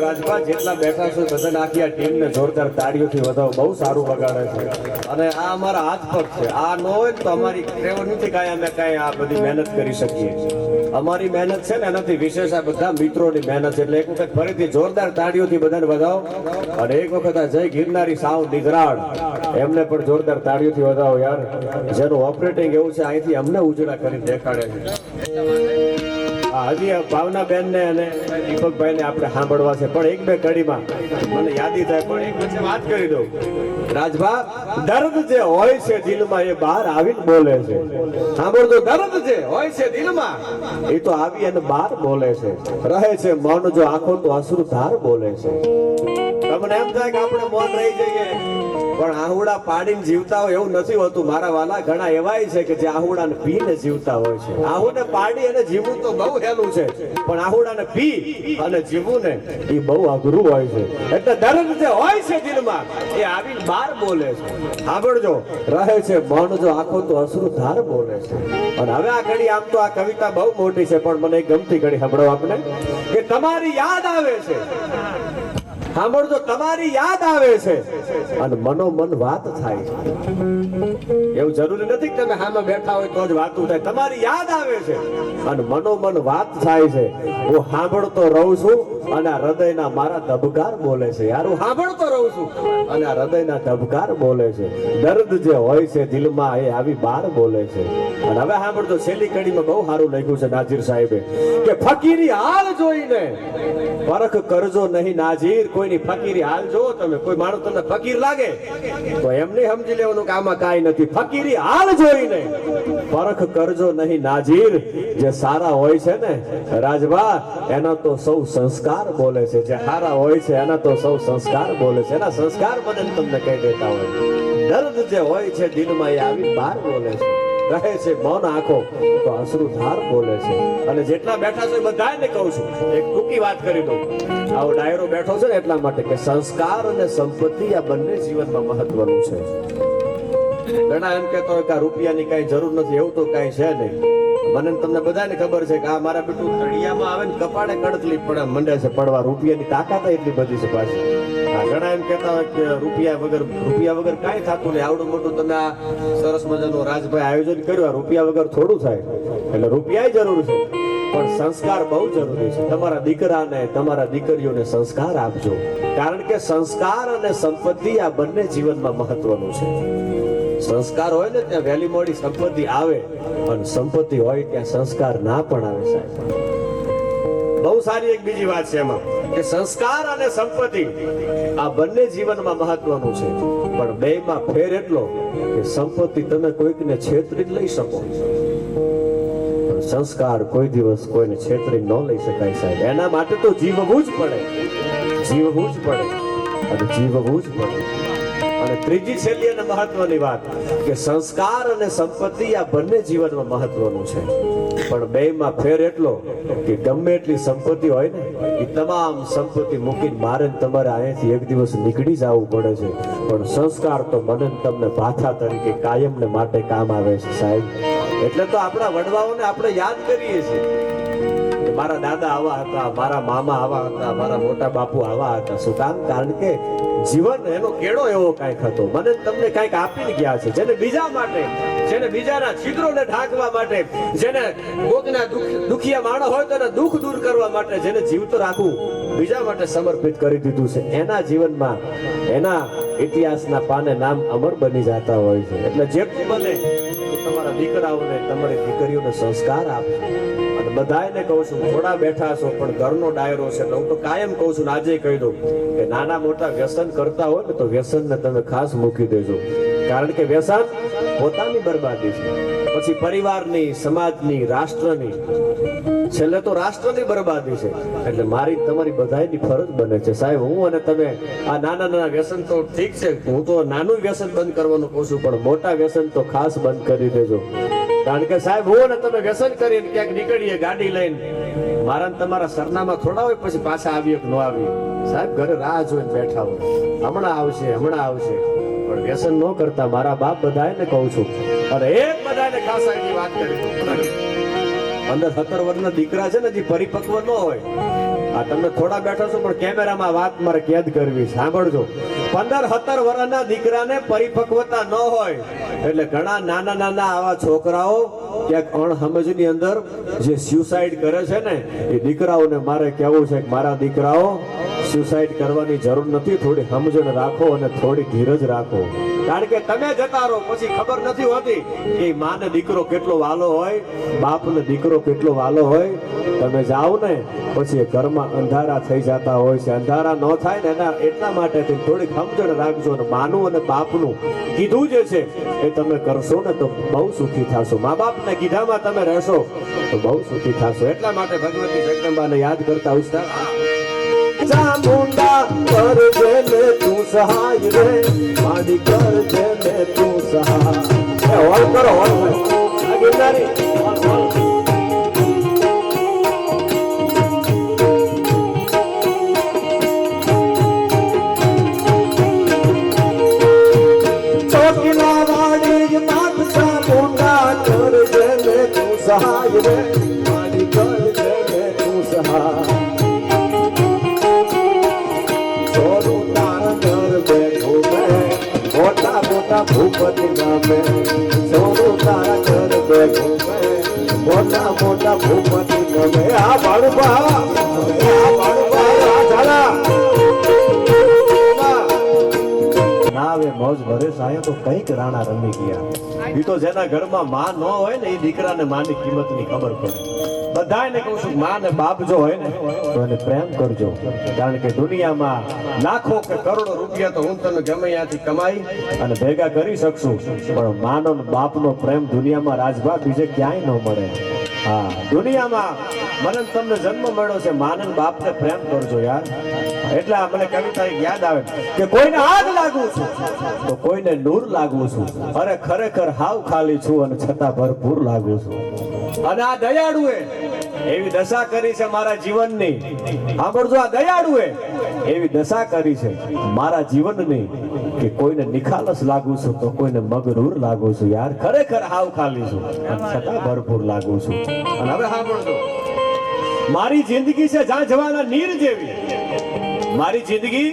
રાજભા જેટલા બેઠા છો બધા આખી આ ટીમને જોરદાર તાળીઓથી વધાવો. બહુ સારું વગાડે છે અને આ અમારા હાથ પગ છે. આ ન હોય તો અમારી ટ્રેવર નથી કાંઈ અમે કાંઈ આ બધી મહેનત કરી શકીએ. અમારી મહેનત છે ને એનાથી વિશેષ આ બધા મિત્રોની મહેનત છે. એટલે એક વખત ફરીથી જોરદાર તાળીઓથી બધાને વધાવો. અને એક વખત આ જય ગિરનારી સાવ નિગરાળ એમને પણ જોરદાર તાળીઓથી વધાવો યાર. જેનું ઓપરેટિંગ એવું છે અહીંથી અમને ઉજળા કરી દેખાડે છે. હજી ભાવનાબેન ને અને દીપકભાઈ ને આપણે સાંભળવા છે પણ એક બે કડીમાં મને યાદી થાય. પણ એક વચ્ચે વાત કરી દઉં. રાજભા દર્દ જે હોય છે દિલમાં એ બહાર આવીને બોલે છે. સાંભળજો, દર્દ જે હોય છે દિલમાં એ તો આવી અને બહાર બોલે છે. રહે છે મૌન જો આંખો તો અશ્રુધાર બોલે છે. તમને એમ થાય કે આપણે મૌન રહી જઈએ પણ આહુડા પાડીને જીવતા હોય એવું નથી હોતું મારા વાલા. ઘણા એવાય છે કે જે આહુડાને પીને જીવતા હોય છે. આહુને પાડી અને જીવવું તો બહુ હેલું છે, પણ આહુડાને પી અને જીવવું ને એ બહુ અઘરું હોય છે. એટલે દર્દ જે હોય છે દિલમાં એ આવીને બહાર બોલે છે. સાંભળજો, રહે છે મૌન જો આંખો તો અશ્રુધાર બોલે છે. અને હવે આ ઘડી આમ તો આ કવિતા બહુ મોટી છે, પણ મને એક ગમતી ઘડી સાંભળો આપણે કે તમારી યાદ આવે છે. સાંભળજો, તમારી યાદ આવે છે અને મનોમન વાત થાય છે. એવું જરૂરી નથી કે તમે સામે બેઠા હોય તો જ વાતું થાય. તમારી યાદ આવે છે અને મનોમન વાત થાય છે. હું સાંભળતો રહું છું અને આ હૃદયના મારા ધબકાર બોલે છે. યાર, હું સાંભળતો રહું છું અને આ હૃદયના ધબકાર બોલે છે. દર્દ જે હોય છે દિલમાં એ આવી બહાર બોલે છે. અને હવે સાંભળજો, છેલ્લી કડીમાં બહુ સારું લખ્યું છે નાજીર સાહેબે કે ફકીરી હાલ જોઈને પરખ કરજો નહીં નાજીર. કોઈની ફકીરી હાલ જોવો તમે, કોઈ માણસ તમને ફકીર લાગે તો એમને સમજી લેવાનું કે આમાં કાંઈ નથી. ફકીરી હાલ જોઈને પરખ કરજો નહીં નાજીર. જે સારા હોય છે ને રાજભા, એના તો સૌ સંસ્કાર બોલે છે. જે સારા હોય છે એના તો સૌ સંસ્કાર બોલે છે. એના સંસ્કાર બદલ તમને કહી દેતા હોય. દર્દ જે હોય છે દિલમાં એ આવી બહાર બોલે છે. રહે છે મૌન આંખો તો અશ્રુધાર બોલે છે. અને જેટલા બેઠા છો એ બધાને કહું છું, એક ટૂંકી વાત કરી દઉં. આવો ડાયરો બેઠો છે ને એટલા માટે કે સંસ્કાર અને સંપત્તિ આ બંને જીવનમાં મહત્વનું છે. ઘણા એમ કહેતો હોય કે આ રૂપિયાની કઈ જરૂર નથી, એવું તો કઈ છે નહીં. મને તમને બધાને ખબર છે કે આ મારા બેટું તળિયામાં આવે ને કપાળે કડતલી પડે મંડે છે પડવા. રૂપિયાની તાકાત એટલી બધી છે પાછી. ઘણા એમ કહેતા હોય કે રૂપિયા વગર કાંઈ થતું નહીં. આવડું મોટું તમે આ સરસ મજાનું રાજભાઈ આયોજન કર્યું, આ રૂપિયા વગર થોડું થાય. એટલે રૂપિયા જરૂર છે, પણ સંસ્કાર બહુ જરૂરી છે. તમારા દીકરાને તમારા દીકરીઓને સંસ્કાર આપજો, કારણ કે સંસ્કાર અને સંપત્તિ આ બંને જીવનમાં મહત્વનું છે. સંસ્કાર હોય ને ત્યાં વહેલી મોડી સંપત્તિ આવે, અને સંપત્તિ હોય ત્યાં સંસ્કાર ના પણ આવે. સાહેબ, બહુ સારી એક બીજી વાત છે એમાં કે સંસ્કાર અને સંપત્તિ આ બંને જીવનમાં મહત્વનું છે. પણ બેમાં ફેર એટલો કે સંપત્તિ તમે કોઈકને છેતરી જ લઈ શકો, પણ સંસ્કાર કોઈ દિવસ કોઈને છેતરી ન લઈ શકાય. સાહેબ, એના માટે તો જીવવું જ પડે, જીવવું જ પડે અને જીવવું જ પડે. અને ત્રીજી છેલ્લી અને મહત્વની વાત કે સંસ્કાર અને સંપત્તિ આ બંને જીવનમાં મહત્વનું છે. પણ બેમાં ફેર એટલો કે ગમે એટલી સંપત્તિ હોય ને એ તમામ સંપત્તિ મૂકીને મારે તમારે અહીંયાથી એક દિવસ નીકળી જવું પડે છે. પણ સંસ્કાર તો મને તમને ભાથા તરીકે કાયમને માટે કામ આવે છે. સાહેબ, એટલે તો આપણા વડવાઓને આપણે યાદ કરીએ છીએ. મારા દાદા આવા હતા, મારા મામા આવા હતા, મારા મોટા બાપુ આવા હતા. શું કામ? કારણ કે જીવન એનો કેળો એવો કાંઈક હતો. મને તમને કાંઈક આપીને ગયા છે, જેને બીજા માટે, જેને બીજાના છિદ્રોને ઢાંકવા માટે, જેને કોકના દુખિયા માણસ હોય તો એના દુઃખ દૂર કરવા માટે, જેને જીવતો રાખવું બીજા માટે સમર્પિત કરી દીધું છે, એના જીવનમાં એના ઇતિહાસના પાને નામ અમર બની જતા હોય છે. એટલે જેટલું બને તમારા દીકરાઓને તમારી દીકરીઓને સંસ્કાર આપો. અને બધાને કહું છું, થોડા બેઠા છો પણ ઘરનો ડાયરો છે, તો હું તો કાયમ કહું છું, આજે કહી દઉં કે નાના મોટા વ્યસન કરતા હોય ને તો વ્યસનને તમે ખાસ મૂકી દેજો. કારણ કે વ્યસન પોતાની બરબાદી છે, પછી પરિવારની, સમાજની, રાષ્ટ્રની, છેલ્લે તો રાષ્ટ્રની બરબાદી છે. એટલે મારી તમારી બધાની ફરજ બને છે. સાહેબ, હું અને તમે આ નાના નાના વ્યસન તો ઠીક છે, હું તો નાનું વ્યસન બંધ કરવાનું કહું છું, પણ મોટા વ્યસન તો ખાસ બંધ કરી દેજો. કારણ કે સાહેબ, હું અને તમે વ્યસન કરીને ક્યાંક નીકળીએ ગાડી લઈને, મારા તમારા સરનામા થોડા હોય પછી પાછા આવીએ કે ન આવીએ. સાહેબ, ઘરે રાહ જોઈને બેઠા હોય, હમણાં આવશે હમણાં આવશે. પણ વ્યસન ન કરતા મારા બાપ બધાને કહું છું. અને એક બધાને ખાસ એની વાત કરી, 15-17 વર્ષના દીકરા છે ને, જે પરિપક્વ ન હોય, આ તમે થોડા બેઠા છો પણ કેમેરામાં વાત મારે કેદ કરવી. સાંભળજો, 15-17 વર્ષના દીકરાને પરિપક્વતા ન હોય એટલે ઘણા નાના નાના આવા છોકરાઓ ક્યાંક અણસમજની અંદર જે સ્યુસાઇડ કરે છે ને, એ દીકરાઓને મારે કહેવું છે કે મારા દીકરાઓ, સ્યુસાઇડ કરવાની જરૂર નથી. થોડી સમજણ રાખો અને થોડી ધીરજ રાખો. કારણ કે તમે જતા રહો પછી ખબર નથી હોતી કે માને દીકરો કેટલો વાલો હોય, બાપને દીકરો કેટલો વાલો હોય. તમે જાઓ ને પછી ઘરમાં અંધારા થઈ જતા હોય છે. અંધારા ન થાય ને એના એટલા માટે થોડીક સમજણ રાખજો. અને માનું અને બાપનું કીધું જે છે એ તમે કરશો ને તો બહુ સુખી થશો. મા બાપને કીધામાં તમે રહેશો તો બહુ સુખી થશો. એટલા માટે ભગવતી જગદંબાને યાદ કરતા ઉસ્તાદ ચામુંડા કરજે ને તું સહાય રે માડી કરજે ને તું સહાય હોલ કરો હોલ આ ગિરનારી હોલ હોલ ચોકીલા વાડી માથા મોંડા કરજે ને તું સહાય રે માડી કરજે ને તું સહાય મોટા મોટા ભૂપતિ નામે સોનું તારા ઘર બેઠો મોટા મોટા ભૂપતિ નામે આ બાળુબા નાવે મોજ ભરે સાયો તો કઈક રાણા રમી ગયા ઈ તો જેના ઘરમાં માં ન હોય ને એ દીકરાને માની કિંમતની ખબર પડે બધાને કહું છું માં ને બાપ જો હોય ને તો એને પ્રેમ કરજો કારણ કે દુનિયામાં લાખો કે કરોડો રૂપિયા તો હું તને ગમે ત્યાંથી કમાઈ અને ભેગા કરી શકશું પણ માનો ને બાપનો પ્રેમ દુનિયામાં રાજભા બીજે ક્યાંય ન મળે હા દુનિયામાં મને તમને જન્મ મળ્યો છે માન અને બાપને પ્રેમ કરજો યાર એટલે મને કવિતા એક યાદ આવે કે કોઈને આગ લાગુ છું તો કોઈને નૂર લાગુ છું અરે ખરેખર હાવ ખાલી છું અને છતાં ભરપૂર લાગુ છું અને આ દયાળુએ એવી દશા કરી છે મારા જીવનની સાંભળજો આ દયાળુએ એવી દશા કરી છે મારા જીવનની કે કોઈને નિખાલસ લાગુ છું તો કોઈને મગરૂર લાગુ છું યાર ખરેખર હાવ ખાલી છું અને છતાં ભરપૂર લાગુ છું અને હવે સાંભળજો મારી જિંદગી છે ઝાંઝવાના નીર જેવી મારી જિંદગી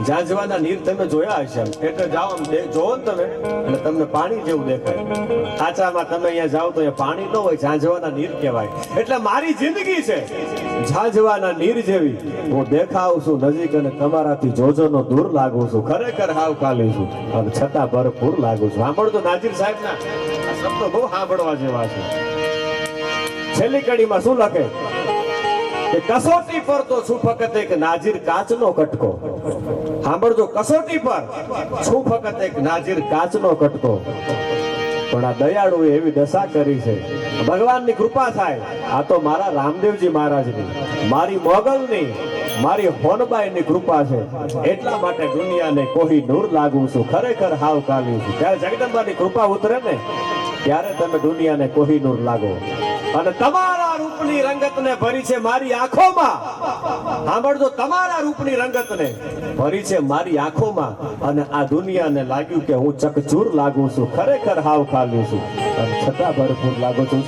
ઝાંઝવાના નીર તમે જોયા હશે એટલે જાઓ આમ જોવો ને તમે એટલે તમને પાણી જેવું દેખાય ખાચામાં તમે અહીંયા જાઓ તો અહીંયા પાણી ન હોય ઝાંઝવાના નીર કહેવાય એટલે મારી જિંદગી છે ઝાંઝવાના નીર જેવી હું દેખાવ છું નજીક અને તમારાથી જોજોનો દૂર લાગુ છું ખરેખર હાવ ખાલી છું અને છતાં ભરપૂર લાગુ છું સાંભળજો નાજીર સાહેબના આ શબ્દો બહુ સાંભળવા જેવા છે છેલ્લી કડીમાં શું લખે કે કસોટી પર તો છું ફક્ત એક નાજીર કાચનો કટકો સાંભળજો કસોટી પર છું ફક્ત એક નાજીર કાચનો કટકો પણ આ દયાળુએ એવી દશા કરી છે ભગવાનની કૃપા થાય આ તો મારા રામદેવજી મહારાજની મારી મોગલની મારી હોનબાઈની કૃપા છે એટલા માટે દુનિયાને કોઈ નૂર લાગુ છું ખરેખર હાવ કાલી છું ત્યારે જગદંબાની કૃપા ઉતરે ને ત્યારે તમે દુનિયાને કોઈ નૂર લાગો અને તમારા રૂપની રંગતને ભરી છે મારી આંખોમાં સાંભળજો તમારા રૂપની રંગતને ભરી છે મારી આંખોમાં અને આ દુનિયાને લાગ્યું કે હું ચકચૂર લાગુ છું ખરેખર હાવ ખાલી છું અને છતાં ભરપૂર લાગુ છું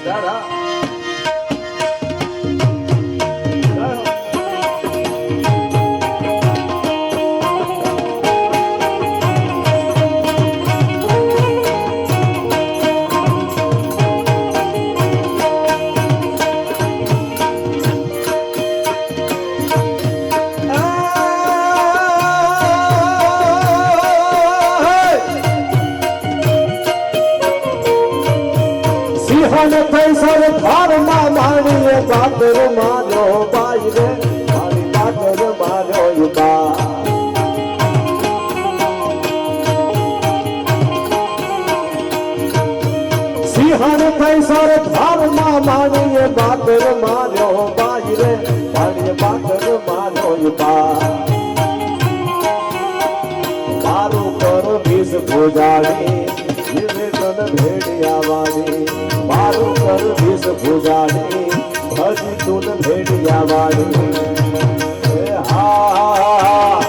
પાદર માનો બાઈ રે મારી પાદર માનો યુબા સિંહણ થઈ સર ધારમાં માણીએ પાદર માનો બાઈ રે મારી પાદર માનો યુબા મારું કર વિષ ભુજાડી નિવેદન ભેડિયા વાળી મારું કર વિષ ભુજાડી હજી તું ભેડિયા વાળી હા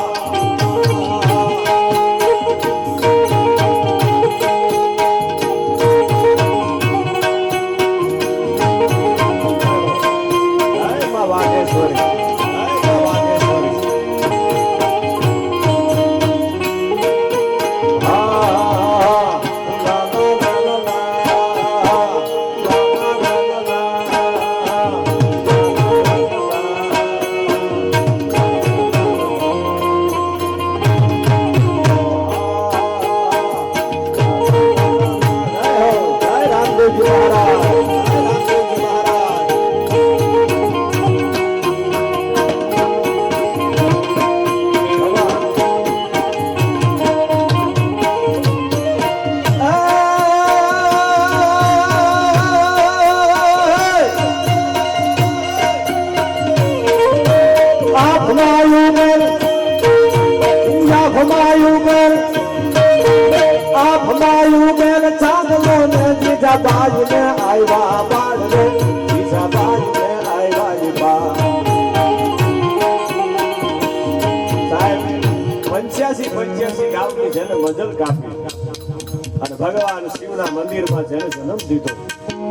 ભગવાન શિવના મંદિરમાં જેને જન્મ દીધો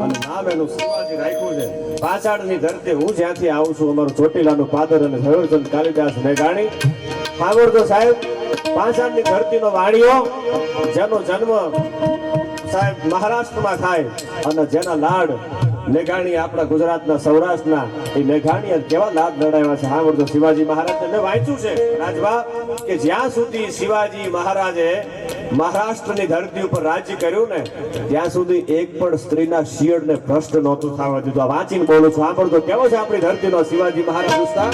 અને નામ એનું શિવાજી રાખ્યું છે. પાછળની ધરતી હું જ્યાંથી આવું છું, અમારું ચોટીલાનું પાદર અને ઝવેરચંદ કાલિદાસ મેઘાણી. સાંભળજો સાહેબ, પાછળની ધરતીનો વાણીઓ જેનો જન્મ સાહેબ મહારાષ્ટ્રમાં થાય અને જેના લાડ મેઘાણી આપણા ગુજરાતના સૌરાષ્ટ્રના એ મેઘાણી કેવા લાડ લડાવ્યા છે. સાંભળજો શિવાજી મહારાજ મેં વાંચ્યું છે રાજભા કે જ્યાં સુધી શિવાજી મહારાજે મહારાષ્ટ્રની ધરતી ઉપર રાજ્ય કર્યું ને ત્યાં સુધી એક પણ સ્ત્રીના શિયળને ભ્રષ્ટ નહોતું થવા દીધું. આ વાંચીને બોલું છું. સાંભળજો કેવો છે આપણી ધરતીનો શિવાજી મહારાજ વિસ્તાર.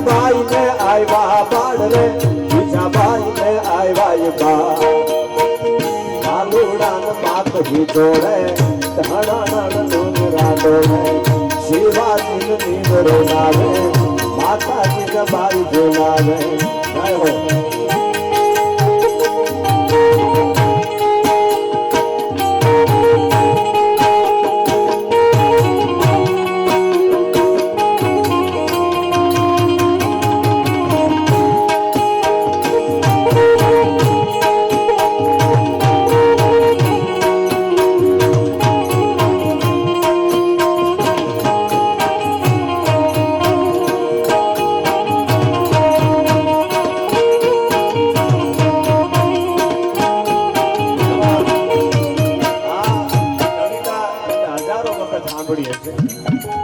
ભાઈ ને આવ્યા બાળ રે બીજા ભાઈ ને આવ્યા આલુડાન માત જોડે શિવાજી નીંદરો નાવે માતાજી બાઈ જોનાવે.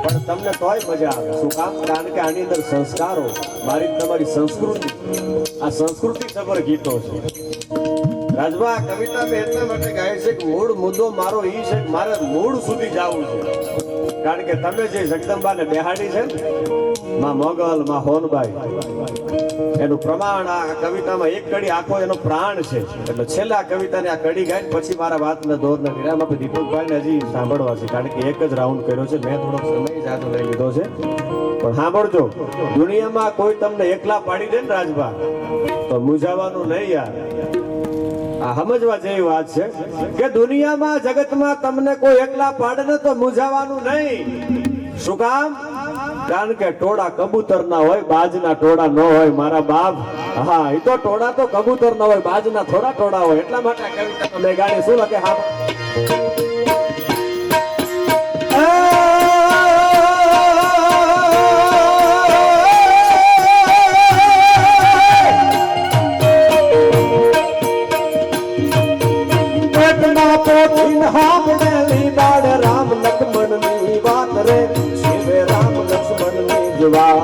પણ તમને તોય મજા આવે. શું કામ? કારણ કે આની અંદર સંસ્કારો, મારી તમારી સંસ્કૃતિ, આ સંસ્કૃતિ સભર ગીતો છે. રાજભા કવિતા મેં એટલા માટે ગાય છે કે મૂળ મુદ્દો મારો એ છે કે મારે મૂળ સુધી જવું છે. કારણ કે તમે જે જગદંબાને બેહાડી છે ને, માં મોગલ, માં હોનબાઈ, એનું પ્રમાણ આ કવિતામાં એક કડી આખો એનો પ્રાણ છે. એટલે છેલ્લા કવિતાને આ કડી ગાઈને પછી મારા વાતને દોરને વિરામ આપી દીપકભાઈને હજી સાંભળવા છે. કારણ કે એક જ રાઉન્ડ કર્યો છે, મેં થોડોક સમય જાજો લઈ લીધો છે. પણ સાંભળજો, દુનિયામાં કોઈ તમને એકલા પાડી દે ને રાજભા તો મૂંઝાવાનું નહીં યાર. આ સમજવા જેવી વાત છે કે દુનિયામાં જગતમાં તમને કોઈ એકલા પાડે ને તો મૂંઝાવાનું નહીં. શું કામ? કારણ કે ટોળા કબૂતર ના હોય, બાજના ટોળા ન હોય મારા બાપ. હા, એ તો ટોળા તો કબૂતર ના હોય, બાજના થોડા ટોળા હોય. એટલા માટે કવિતા મેં ગાડી શું લખે? હા, રામ લક્ષ્મણ ની વાત રે શિવે રામ લક્ષ્મણ ની જવા.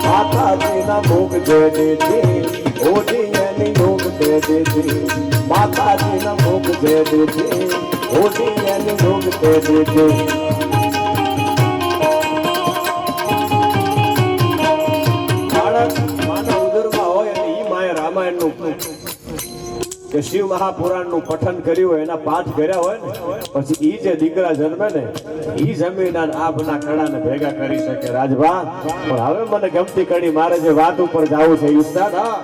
માતાજી ના મુખ દે દીધી ઓજી એની મુખ દે દીધી. માતાજી ના મુખ દે દીધી ઓજી એની મુખ દે દીધી. બાળક માના ઉદરમાં હોય અને ઈ માએ રામાયણ નું કે શિવ મહાપુરાણ નું પઠન કર્યું હોય, એના પાઠ કર્યા હોય ને પછી ઈ જે દીકરા જન્મે ને ઈ જમીન આબના કડાને ભેગા કરી શકે. રાજભા પણ હવે મને ગમતી કડી મારે જે વાત ઉપર જવું છે ઉસ્તાદ. હા,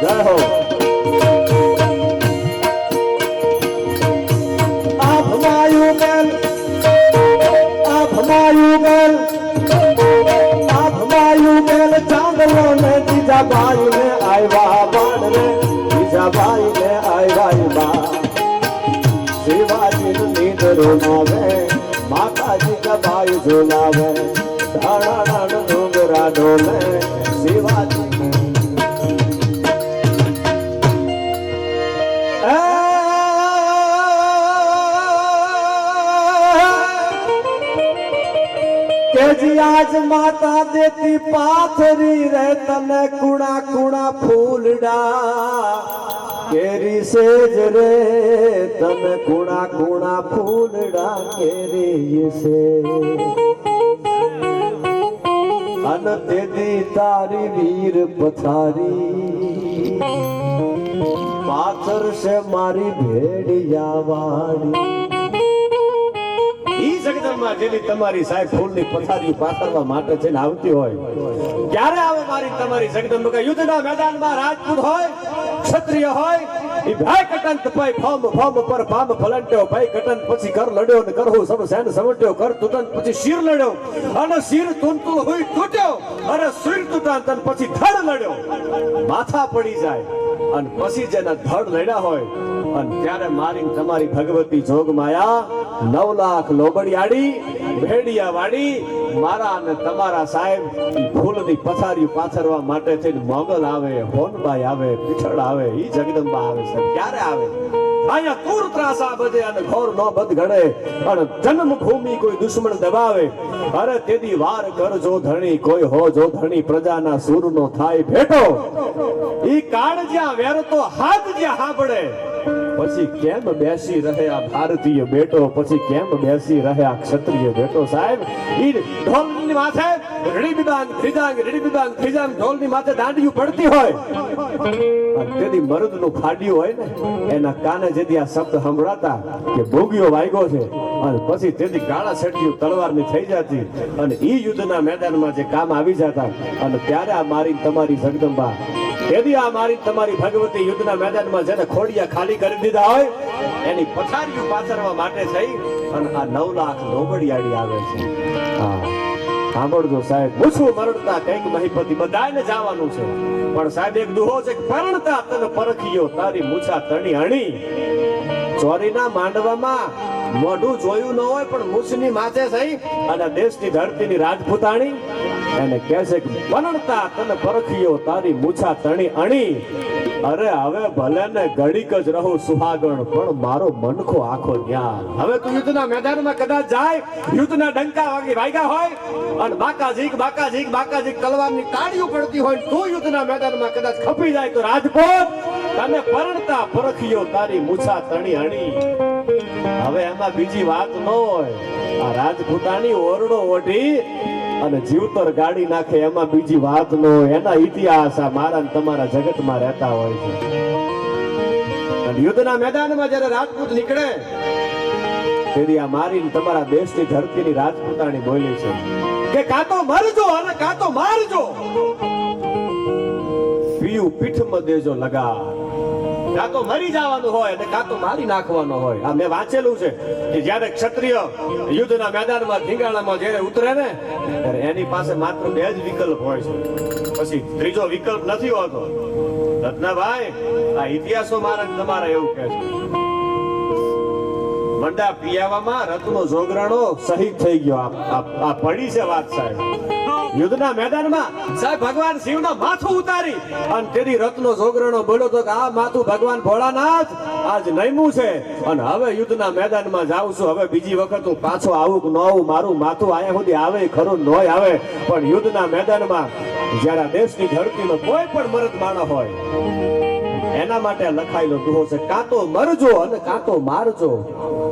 જય હો. આભમાયું બેલ, આભમાયું બેલ, આભમાયું બેલ ચાંદલો ને બીજા ભાઈ ને આવ્યા બાણ રે બીજા ભાઈ ને આવ્યા બા. શિવાજી નીંદરો નાવે માતાજી કા ભાઈ ઝોલાવે. ધાણા ડુંગરા ડોલે શિવાજી. આજ માતા દેતી પાથરી રે તને કુણા કુણા ફૂલડા. કેરી સેજ રે તને કુણા કુણા ફૂલડા કેરી સે. અન તેદી તારી વીર પથારી પાથર છે મારી ભેડિયા વાડી. ઈ જગદંબા જેની તમારી સાહેબ ફૂલની પથારી પાથરવા માટે છે ને આવતી હોય ક્યારે આવે મારી તમારી જગદંબા? યુદ્ધના મેદાનમાં રાજપૂત હોય, ક્ષત્રિય હોય, ઈ ભાઈ કટંત પઈ ફોમ ફોમ પર પામ ફલંટ્યો, ભાઈ કટંત પછી કર લડ્યો ને કરહુ સબ સેન સમટ્યો, કર તૂટન પછી શિર લડ્યો, અને શિર તુંતુલ હોય તૂટ્યો, અને શિર તૂટાન તન પછી ધડ લડ્યો. માથા પડી જાય અને પછી જેના ધડ લડ્યા હોય, અને ત્યારે મારી તમારી ભગવતી જોગ માયા 9 લાખ લોબડિયાડી ભેડિયા વાડી મારા અને તમારા સાહેબ ઈ ફૂલની પથારીઓ પાથરવા માટે થઈને મોગલ આવે, હોનબાઈ આવે, પીઠળ આવે, ઈ જગદંબા આવે છે. ક્યારે આવે? અહીંયા કુર ત્રાસા બજે અને ઘોર નો બદ ઘડે, અને જન્મ ભૂમિ કોઈ દુશ્મન દબાવે. અરે તેદી વાર કરજો ધણી, કોઈ હો જો ધણી, પ્રજાના સૂરનો થાય ભેટો. ઈ કાળ જ્યાં વેરતો હાથ જ્યાં હાંભળે, પછી કેમ બેસી રહે આ ભારતીય બેટો, પછી કેમ બેસી રહે આ ક્ષત્રિય બેટો? સાહેબ ઈ ઢોલની માથે રીડીબીબાંગ ખીજાંગ, રીડીબીબાંગ ખીજાંગ, ઢોલની માથે દાંડિયું પડતી હોય, અને તેદી મર્દનું ખાડ્યું હોય ને, એના કાને જેથી આ શબ્દ સંભળાતા કે ભોગીઓ વાગ્યો છે, અને પછી તેદી ગાળા છેટ્યું તલવારની થઈ જતી, અને ઈ યુદ્ધના મેદાનમાં જે કામ આવી જતા, અને ત્યારે આ મારી તમારી જગદંબા, તેથી આ મારી તમારી ભગવતી યુદ્ધના મેદાનમાં જેને ખોડિયા ખાલી કરી દીધા હોય, એની પથારીઓ પાથરવા માટે થઈ અને આ 9 લાખ લોબડિયાડી આવે છે. હા, સાંભળજો સાહેબ, મૂછું મરડતા કંઈક મહીપતિ બધાને જવાનું છે, પણ સાહેબ એક દુહો છે કે પરણતા તને પરખિયો, તારી મૂછા તણી અણી. ચોરીના માંડવામાં મોઢું જોયું ન હોય, પણ મૂછની માથે થઈ અને દેશની ધરતીની રાજપૂતાણી એને કહે છે કે પરણતા તને પરખિયો, તારી મૂછા તણી અણી. અરે હવે ભલે ને ઘડીક જ રહું સુહાગણ, પણ મારો મનખો આખો ન્યા. હવે તું યુદ્ધના મેદાનમાં કદાચ જાય, યુદ્ધના ડંકા વાગ્યા હોય, અને બાકાજીક બાકાજીક બાકાજીક તલવારની તાળીઓ પડતી હોય, તું યુદ્ધના મેદાનમાં કદાચ ખપી જાય તો રાજપૂત તને પરણતા પરખિયો, તારી મૂછા તણી અણી. હવે એમાં બીજી વાત ન હોય, આ રાજપૂતાની ઓરડો ઓઢી અને જીવતર ગાડી નાખે, એમાં બીજી વાત નો. એના ઇતિહાસ આ મારા ને તમારા જગતમાં રહેતા હોય છે. અને યુદ્ધના મેદાનમાં જ્યારે રાજપૂત નીકળે, તેથી આ મારી ને તમારા દેશની ધરતીની રાજપૂતાણી બોલી છે કે કાં તો મરજો અને કાં તો મારજો, પીયું પીઠમાં દેજો લગા. કાં તો મરી જવાનું હોય અને કાં તો મારી નાખવાનો હોય. આ મેં વાંચેલું છે કે જ્યારે ક્ષત્રિય યુદ્ધના મેદાનમાં ધીંગાણામાં જ્યારે ઉતરે ને, ત્યારે એની પાસે માત્ર 2 જ વિકલ્પ હોય છે, પછી ત્રીજો વિકલ્પ નથી હોતો. રત્નાભાઈ, આ ઇતિહાસો મારા તમારા એવું કહે છે. મંડા પિયાવામાં રત્નો જોગરાણો શહીદ થઈ ગયો. આ પડી છે વાત સાહેબ. યુદ્ધના મેદાનમાં સાહેબ ભગવાન શિવના માથું ઉતારી અને તેની રત્નો જોગરાણો બોલ્યો તો કે આ માથું ભગવાન ભોળાનાથ આજ નયમું છે, અને હવે યુદ્ધના મેદાનમાં જાઉં છું. હવે બીજી વખત હું પાછો આવું કે ન આવું, મારું માથું આયા સુધી આવે ખરું નોય આવે, પણ યુદ્ધના મેદાનમાં જ્યારે દેશની ધરતીનો કોઈ પણ મરદ માણસ હોય, એના માટે લખાયેલો દુહો છે, કાં તો મરજો અને કાં તો મારજો,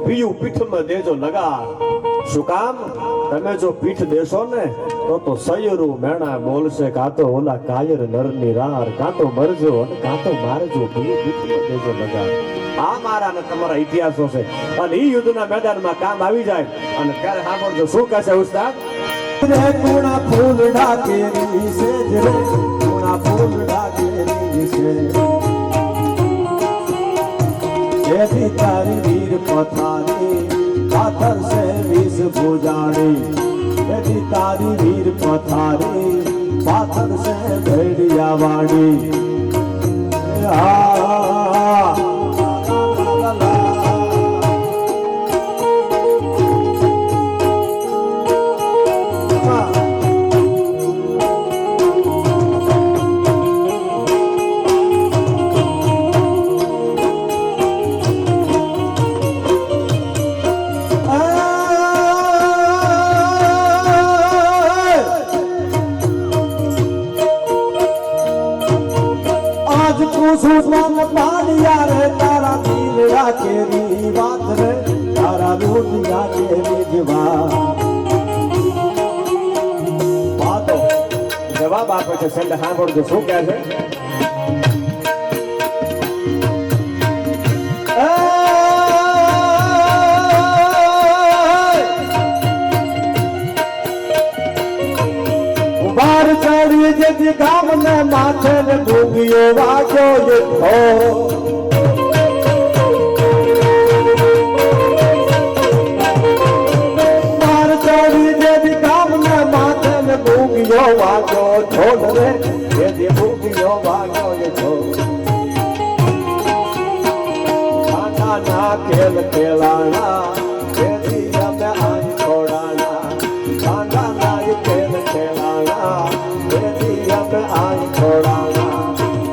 પીયું પીઠમાં દેજો લગા. શું કામ? તમે જો પીઠ દેશો ને તો સયરું મેણા બોલશે, કાં તો ઓલા કાયર નરની રાર, કાં તો મરજો અને કાં તો મારજો, પીયું પીઠમાં દેજો લગા. આ મારા ને તમારા ઇતિહાસો છે, અને ઈ યુદ્ધના મેદાનમાં કામ આવી જાય. અને ત્યારે સાંભળજો શું કહે છે ઉસ્તાદ? કુણા ફૂલ ડાકેરી છે રે, કુણા ફૂલ ડાકેરી છે, જેથી તારી વીર પથારી પાથર છે વિષ ભુજાણી, જેથી તારી વીર પથારી પાથર છે ભેડિયા વાડી. પાડિયા રે તારા દિલડા કેરી વાત રે, તારા રોટિયા કેરી જવા. વાતો જવાબ આપે છે સંત. સાંભળજો શું કહે છે? બાર ચડી દેવી ગામ ને માથે ને ડુંગીઓ વાગ્યો યથો માર ચોરી દેવી ગામ ને માથે ને ડુંગીઓ વાગ્યો ઢોલ રે દેવી ડુંગીઓ વાગ્યો યથો ખાના ના ખેલ ખેલાણા દેવી અમે આઈ છોડાણા ખાના ના ખેલ ખેલાણા દેવી અમે આઈ છોડાણા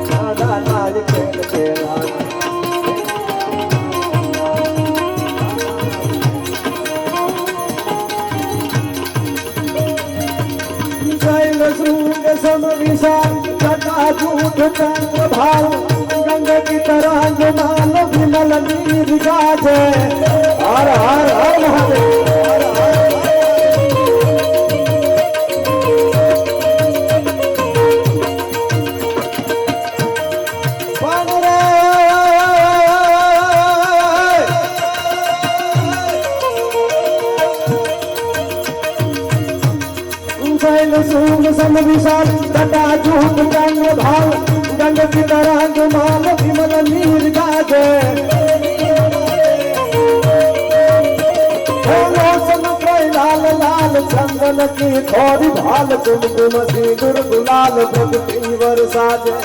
ખાના ના ખેલ ખેલાણા જૈન સૂર્ય સમ વિશાલ જટા જૂઠ ચંદ્ર ભાવ गंग की तरह जुमाल विमल नीर गाजे हर हर हर महादेव हर हर शैल सूंग सम विशाल जटा झूठ चंद्र भाव गंग की तरह जुमाल विमल नीर गाजे लाल लाल चंदन की थोड़ी भाल कुमकुम सिंदूर गुलाल प्रगति बरसाजे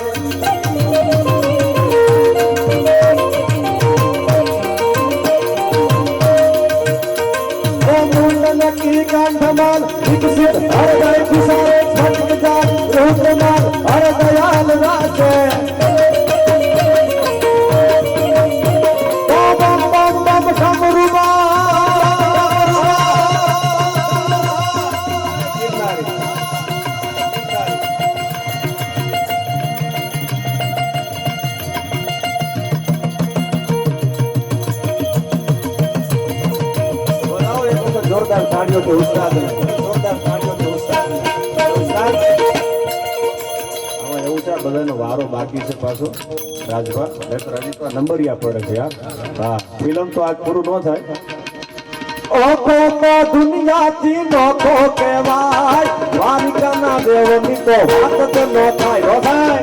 मुंडन की कंठमाल विकसित हर गए खुशारे छटक जाल रूपमाल हर दयाल राजे बम बम बम डमरुबा जोरदार तालियों के उस्ताद जोरदार तालियों के उस्ताद उस्ताद હવે એવું છે બધાનો વારો બાકી છે પાછો રાજભા હજી તો નંબરિયા પડે છે યાર હા ફિલ્મ તો આજ પૂરું ન થાય ઓખો તો દુનિયાથી નોખો કહેવાય દ્વારિકાના દેવની તો વાત જ ન થાય નો થાય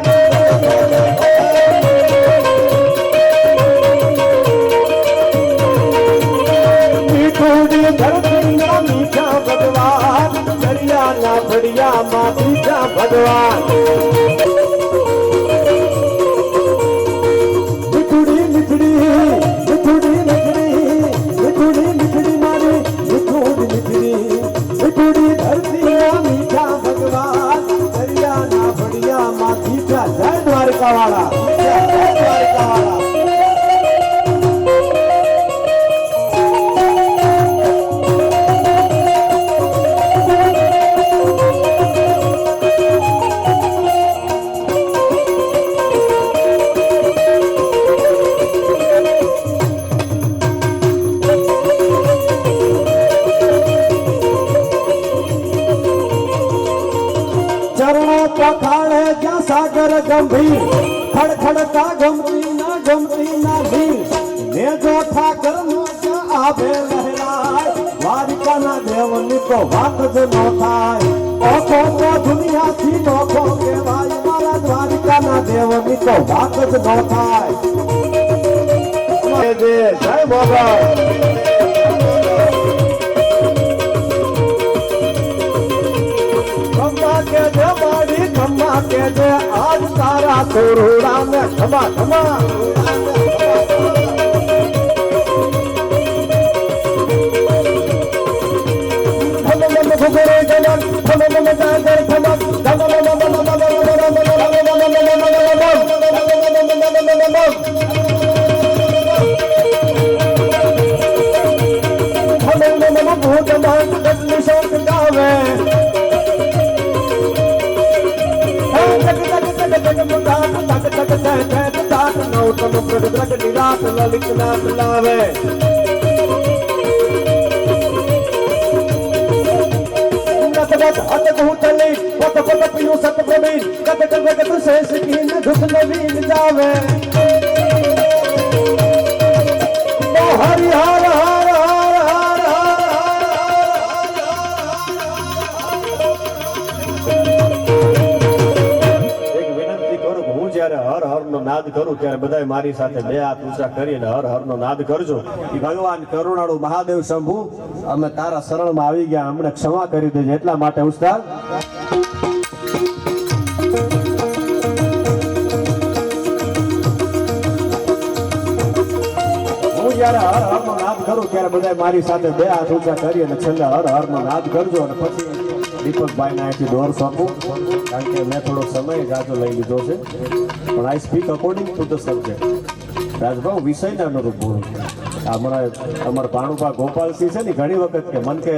मीठूड़ी धरती ना मीठा भगवान दरिया ना बढ़िया माँ मीठा भगवान मिठुड़ी मिठुड़ी मिठुड़ी मिठुड़ी मिठुड़ी मिठुड़ी मारी मिठुड़ी मिठुड़ी मिठुड़ी धरती ना मीठा भगवान दरिया ना बढ़िया माँ मीठा जय द्वारका वाला जय द्वारका वाला पखाड़े जा सागर गंभीर खड़खड़ता गमती ना भीर ने जो ठाकर मोजा आवे लहराय द्वारिका ना देवनी तो बात ज न थाय ओखो तो दुनिया थी नोखो के भाई मारा द्वारिका ना देवनी तो बात ज न थाय जय बाबा के दे बाड़ी खम्मा के दे आज तारा तोरूड़ा में खमा खमा ललित नाथ लावे हत घूटली पत पत पियो सत प्रवीण कत कत कत शेष कीन दुख नवीन जावे ओ हरि हर हर हर हर નાદ કરું ત્યારે બધાય મારી સાથે બે હાથ ઊંચા કરીને હર હર નો નાદ કરજો. ઈ ભગવાન કરુણાળુ મહાદેવ શંભુ અમે તારા શરણમાં આવી ગયા, અમને ક્ષમા કરી દેજે. એટલા માટે ઉસ્તાદ જ્યારે હર હર નો નાદ કરું ત્યારે બધા મારી સાથે બે હાથ ઊંચા કરી અને છેલ્લે હર હર નો નાદ કરજો. અને પછી દીપકભાઈ ને અહીંથી દોર સોંપું, કારણ કે મેં થોડો સમય જાજો લઈ લીધો છે, પણ I speak according to the subject. Rajbhai વિષયને અનુરૂપ બોલું. અમારા પાણુભા ગોપાલસિંહ છે ને ઘણી વખત કે મન કે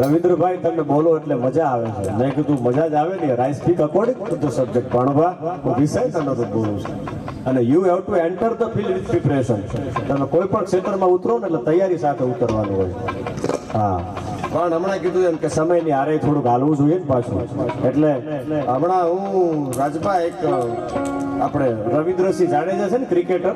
રવિન્દ્રભાઈ તમે બોલો એટલે મજા આવે છે. મેં કીધું મજા જ આવે ને, I speak according to the subject. Panubha હું વિષયને અનુરૂપ બોલું છું. અને you have to enter the field with preparation. તમે કોઈ પણ ક્ષેત્રમાં ઉતરો ને એટલે તૈયારી સાથે ઉતરવાનું હોય. હા, પણ હમણાં કીધું એમ કે સમયની હારે થોડુંક હાલવું જોઈએ ને પાછું. એટલે હમણાં હું રાજભા એક આપણે રવિન્દ્રસિંહ જાડેજા છે ને ક્રિકેટર,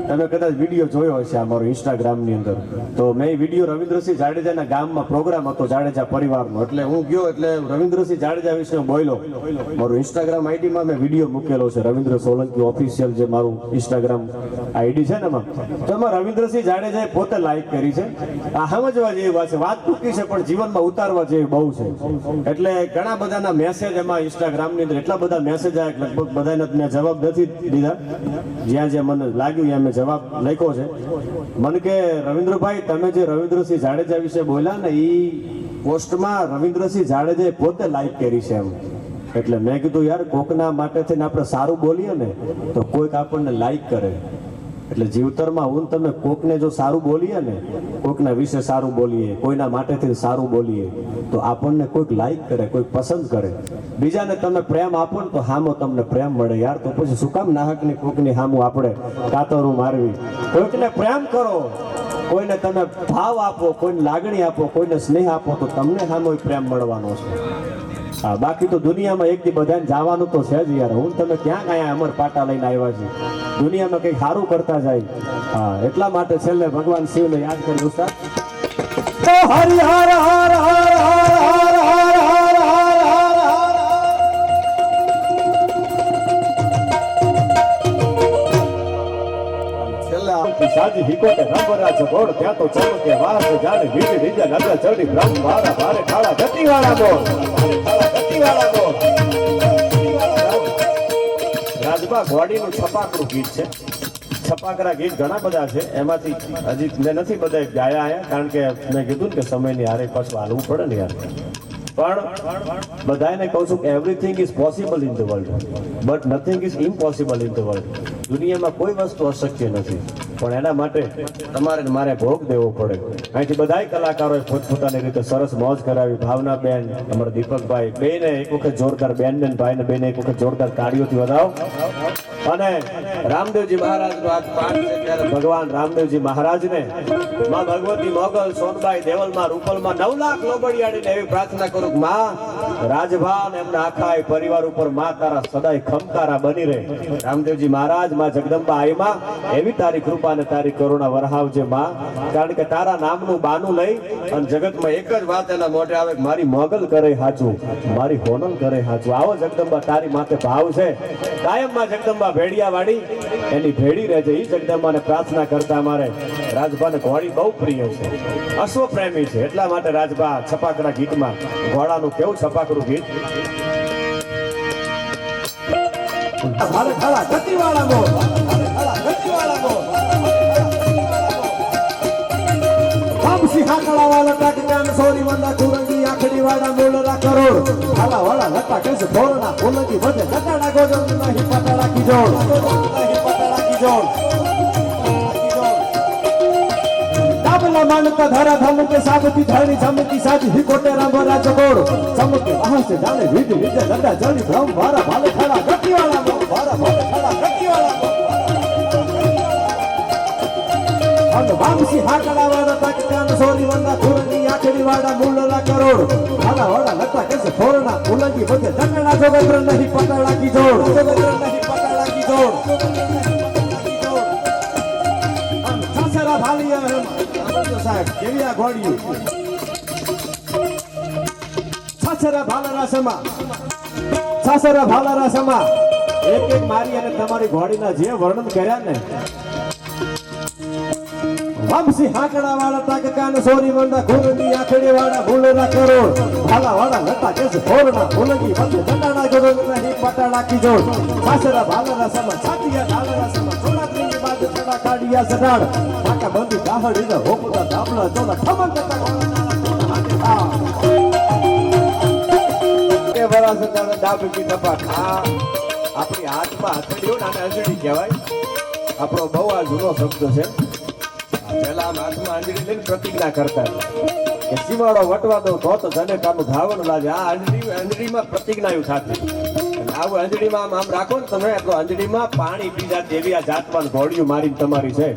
તમે કદાચ વિડીયો જોયો હશે અમારો ઇન્સ્ટાગ્રામની અંદર. તો મેં વિડીયો રવિન્દ્રસિંહ જાડેજાના ગામમાં પ્રોગ્રામ હતો જાડેજા પરિવારનો, એટલે હું ગયો એટલે રવિન્દ્રસિંહ જાડેજા વિશે બોલ્યો. મારું ઇન્સ્ટાગ્રામ આઈડીમાં મેં વિડીયો મૂકેલો છે, રવિન્દ્ર સોલંકી ઓફિશિયલ જે મારું ઇન્સ્ટાગ્રામ આઈડી છે ને એમાં. તો એમાં રવિન્દ્રસિંહ જાડેજાએ પોતે લાઈક કરી છે. આ સમજવા જેવી વાત છે, વાત ટૂંકી છે પણ જીવનમાં ઉતારવા જેવી બહુ છે. એટલે ઘણા બધાના મેસેજ એમાં ઇન્સ્ટાગ્રામની અંદર એટલા બધા મેસેજ આવ્યા, લગભગ બધાને મેં જવાબ નથી દીધા. જ્યાં જ્યાં મને લાગ્યું ત્યાં મેં જવાબ લખ્યો છે. મને કે રવિન્દ્રભાઈ તમે જે રવિન્દ્રસિંહ જાડેજા વિશે બોલ્યા ને એ પોસ્ટમાં રવિન્દ્રસિંહ જાડેજાએ પોતે લાઈક કરી છે એમ. એટલે મેં કીધું યાર કોકના માટે થઈને આપણે સારું બોલીએ ને તો કોઈક આપણને લાઈક કરે. એટલે જીવતરમાં હું તમે કોકને જો સારું બોલીએ ને, કોકના વિશે સારું બોલીએ, કોઈના માટેથી સારું બોલીએ તો આપણને કોઈક લાઈક કરે, કોઈક પસંદ કરે. બીજાને તમે પ્રેમ આપો ને તો હામો તમને પ્રેમ મળે યાર. તો પછી શું કામ નાહકની કોકની હામું આપણે કાતરું મારવી? કોઈકને પ્રેમ કરો, કોઈને તમે ભાવ આપો, કોઈને લાગણી આપો, કોઈને સ્નેહ આપો તો તમને હામો પ્રેમ મળવાનો છે. હા, બાકી તો દુનિયામાં એક દી બધાને જવાનું તો છે જ યાર. હું તમે ક્યાં ગયા અમર પાટા લઈને આવ્યા છે, દુનિયામાં કંઈક સારું કરતા જાય. હા, એટલા માટે છેલ્લે ભગવાન શિવને યાદ કરી ઉસ્તાદ. હરિ હર હર હર હર હર હર સાજી હિકોતે નંબરા જગોડ ત્યાં તો ચમકે વાસ જાણે વીજ રીજા નગર ચડી બ્રહ્મ મારા ભારે કાળા ગતિવાળા બોલ, કાળા ગતિવાળા બોલ. રાજભા ઘોડીનું છપાકરું ગીત છે. છપાકરા ગીત ઘણા બધા છે, એમાંથી હજી મેં નથી બધા ગાયા આયા, કારણ કે મેં કીધું ને કે સમયની હારે પાછું હાલવું પડે ને યાર. પણ બધાને કહું છું કે everything is possible in the world but nothing is impossible in the world. દુનિયામાં કોઈ વસ્તુ અશક્ય નથી, પણ એના માટે તમારે મારે ભોગ દેવો પડે. અહીંથી બધાય કલાકારોએ પોતપોતાની રીતે સરસ મોજ કરાવી. ભાવના બેન, અમારા દીપકભાઈ બેને એક વખત જોરદાર, બેન ને ભાઈ ને બેને એક વખત જોરદાર તાળીઓથી વધાવો. અને રામદેવજી મહારાજનો આજ પાઠ છે ત્યારે ભગવાન રામદેવજી મહારાજને માં ભગવતી મોગલ સોનબાઈ દેવલમાં રૂપલમાં 9 લાખ લોબડિયાડીને એવી પ્રાર્થના કરું કે માં રાજભા અને એમના આખા પરિવાર ઉપર માં તારા સદાય ખમકારા બની રહે. રામદેવજી મહારાજ માં જગદંબા આઈમાં એવી તારી કૃપા અને તારી કરુણા વરહાવજે માં, કારણ કે તારા નામનું બાનું લઈ અને જગતમાં એક જ વાત એના મોઢે આવે કે મારી મોગલ કરે હાચું, મારી હોનલ કરે હાચું. આવો જગદંબા તારી માથે ભાવ છે કાયમ. માં જગદંબા ભેડિયા વાળી એની ભેડી રહેજે. એ જગદંબાને પ્રાર્થના કરતા અમારે રાજભાને ઘોડી બહુ પ્રિય છે, અશ્વ પ્રેમી છે. એટલા માટે રાજભા છપાકરા ગીતમાં ઘોડાનું કેવું છપાકરું ગીત. ભારે ખાડા ગતિવાળા બોલ, ભારે ખાડા ગતિવાળા બોલ. સિંહાકળા વાળા ટાટકાન સોરી વંદા કુરંગી આખડી વાળા મોલરા કરોડ ખાલા વાળા લટા કેસ ફોરના કોલકી વધે કટાડા ગોજન નહીં પટાડા કી જોડ, નહીં પટાડા કી જોડ. ડાબલા માનતા ધારા ધમકે સાબતી ધણી ધમકી સાજી હિકોટે રામરા જગોડ ચમકે આહસે જાણે વિધ વિધ લડા જણી બ્રહ્મ મારા ભાલે ખાડા ગતિવાળા બોલ, મારા ભાલે ખાડા ગતિવાળા બોલ. વામસી હાકડા વાળા ટાટકાન સોરી વંદા કુરંગી આખડી વાળા મોલરા કરોડ ખાલા વાળા લટા કેસ ફોરના કોલકી વધે કટાડા જોગત્ર નહીં પટાડા કી જોડ, જોગત્ર નહીં પટાડા કી જોડ. છાસરા ભાલિયા સાહેબ કેવી આ ઘોડી છાસરા ભાલરા સમા, છાસરા ભાલરા સમા એક એક મારી અને તમારી ઘોડીના જે વર્ણન કર્યા ને વંશી હાકડા વાળા તાક કાન સોરી મંડા ઘોરની આખડી વાળા ભૂલના કરોડ ભાલા વાળા લતા કેસ ઘોરના ભૂલગી બંધ દંડાના ગોળના હી પટાડા કી જોડ સાસરા ભાલના સમા છાતિયા ડાલના સમા સોના ત્રીની બાજુ છડા કાઢિયા સડાડ આકા બંધી દાહડી ને હોકુતા દાબલા ચોલા ઠમન કરતા કે વરાસતાના ડાબકી ટપા ખા આપણી હાથમાં હથેળીઓ ને આને અંજળી કહેવાય આપણો બહુ આ જૂનો શબ્દ છે પેલા આમ હાથમાં અંજળી લઈને પ્રતિજ્ઞા કરતા કે સીમાડો વટવા દો તો તને કામ ધાવણ લાગે આ અંજળીમાં પ્રતિજ્ઞા થતી અને આવું અંજળીમાં આમ રાખો ને તમે તો અંજળીમાં પાણી પી જાત એવી આ જાતવાન ઘોડિયું મારીને તમારી છે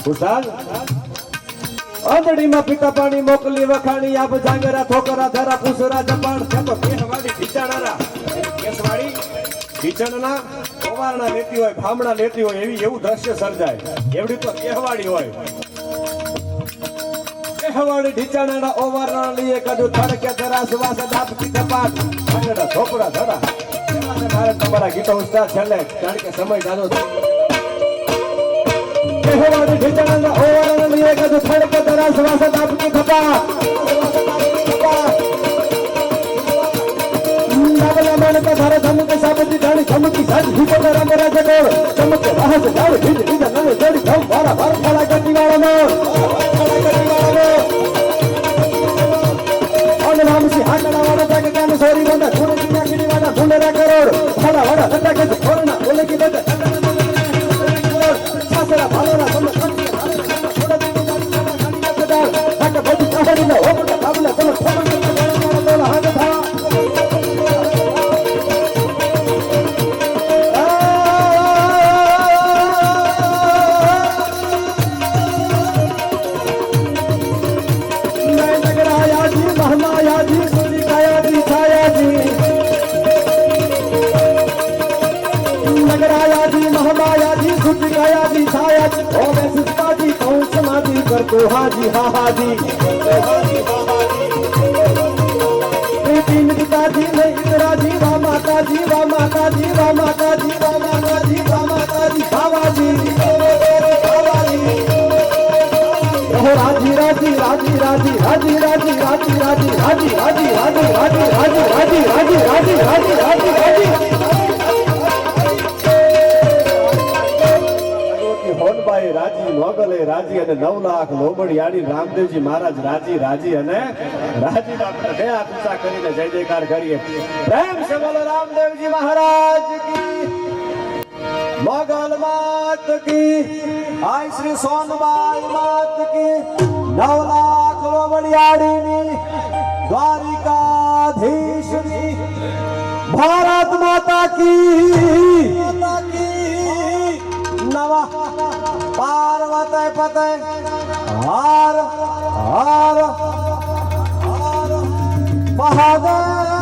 ખુશાલ અંજળીમાં પીતા પાણી મોકલી વખાણી આપ જાંગરા થોકરા ધરા પૂસરા જપાણ છેતો કેસવાડી ઢીચાણારા કેસવાડી ઢીચાણના ઓવારણા લેતી હોય ફામણા લેતી હોય એવું દ્રશ્ય સર્જાય એવડી તો કેહવાડી હોય કેહવાડી ઢીચાણાના ઓવારણા લઈએ કદું થડકે ધરા સુવાસ દાપકી ધપાટ આગળ થોકરા ધરા મારે તમારા ગીતો ઉસ્તાદ છેલ્લે કારણ કે સમય જાજો છે કેહવાડી ઢીચાણાના ઓવારણા લઈએ કદું થડકે ધરા સુવાસ દાપકી ધપાટ का धारा धमके साबती डाली धमकी साजी हिपो करा मेरा जगोड़ चमके वहां से जावे भीज भीज नवे जोड़ी धम वाला भर खड़ा गड्डी वाला मोर और नाम से हाकड़ा वाला जाके कान सोरी बंदा छोड़ दिया खिड़ी वाला भूलेरा करोड़ वाला वाला लटा के छोड़ना बोले की बेटा सासरा भालोरा तुम कंटी छोड़ दी गाड़ी वाला खाली के डाल हट बड़ी पहाड़ी में हो बड़ा काबला तुम ठोकर के वाला हाथ था करतो हाजी हा हाजी प्रीति मिता जी नहीं इतरा जी वा माता जी वा माता जी वा माता जी वा माता जी वा माता जी बाबा जी राजी राजी राजी राजी राजी राजी राजी राजी राजी राजी राजी राजी राजी राजी राजी राजी राजी राजी હોનબાઈ રાજી મોગલે રાજી અને 9 લાખ લોબડિયાળી રામદેવજી મહારાજ રાજી રાજી અને રાજીના આપણે બે હાથ ઊંચા કરીને જય જયકાર કરીએ પ્રેમ સે બોલો રામદેવજી મહારાજ કી મોગલ માત કી આય શ્રી સોનબાઈ માત કી 9 લાખ લોબડિયાળીની દ્વારિકાધીશની ભારત માતા કી नवा पार्वती पते हार हार हार बहादुर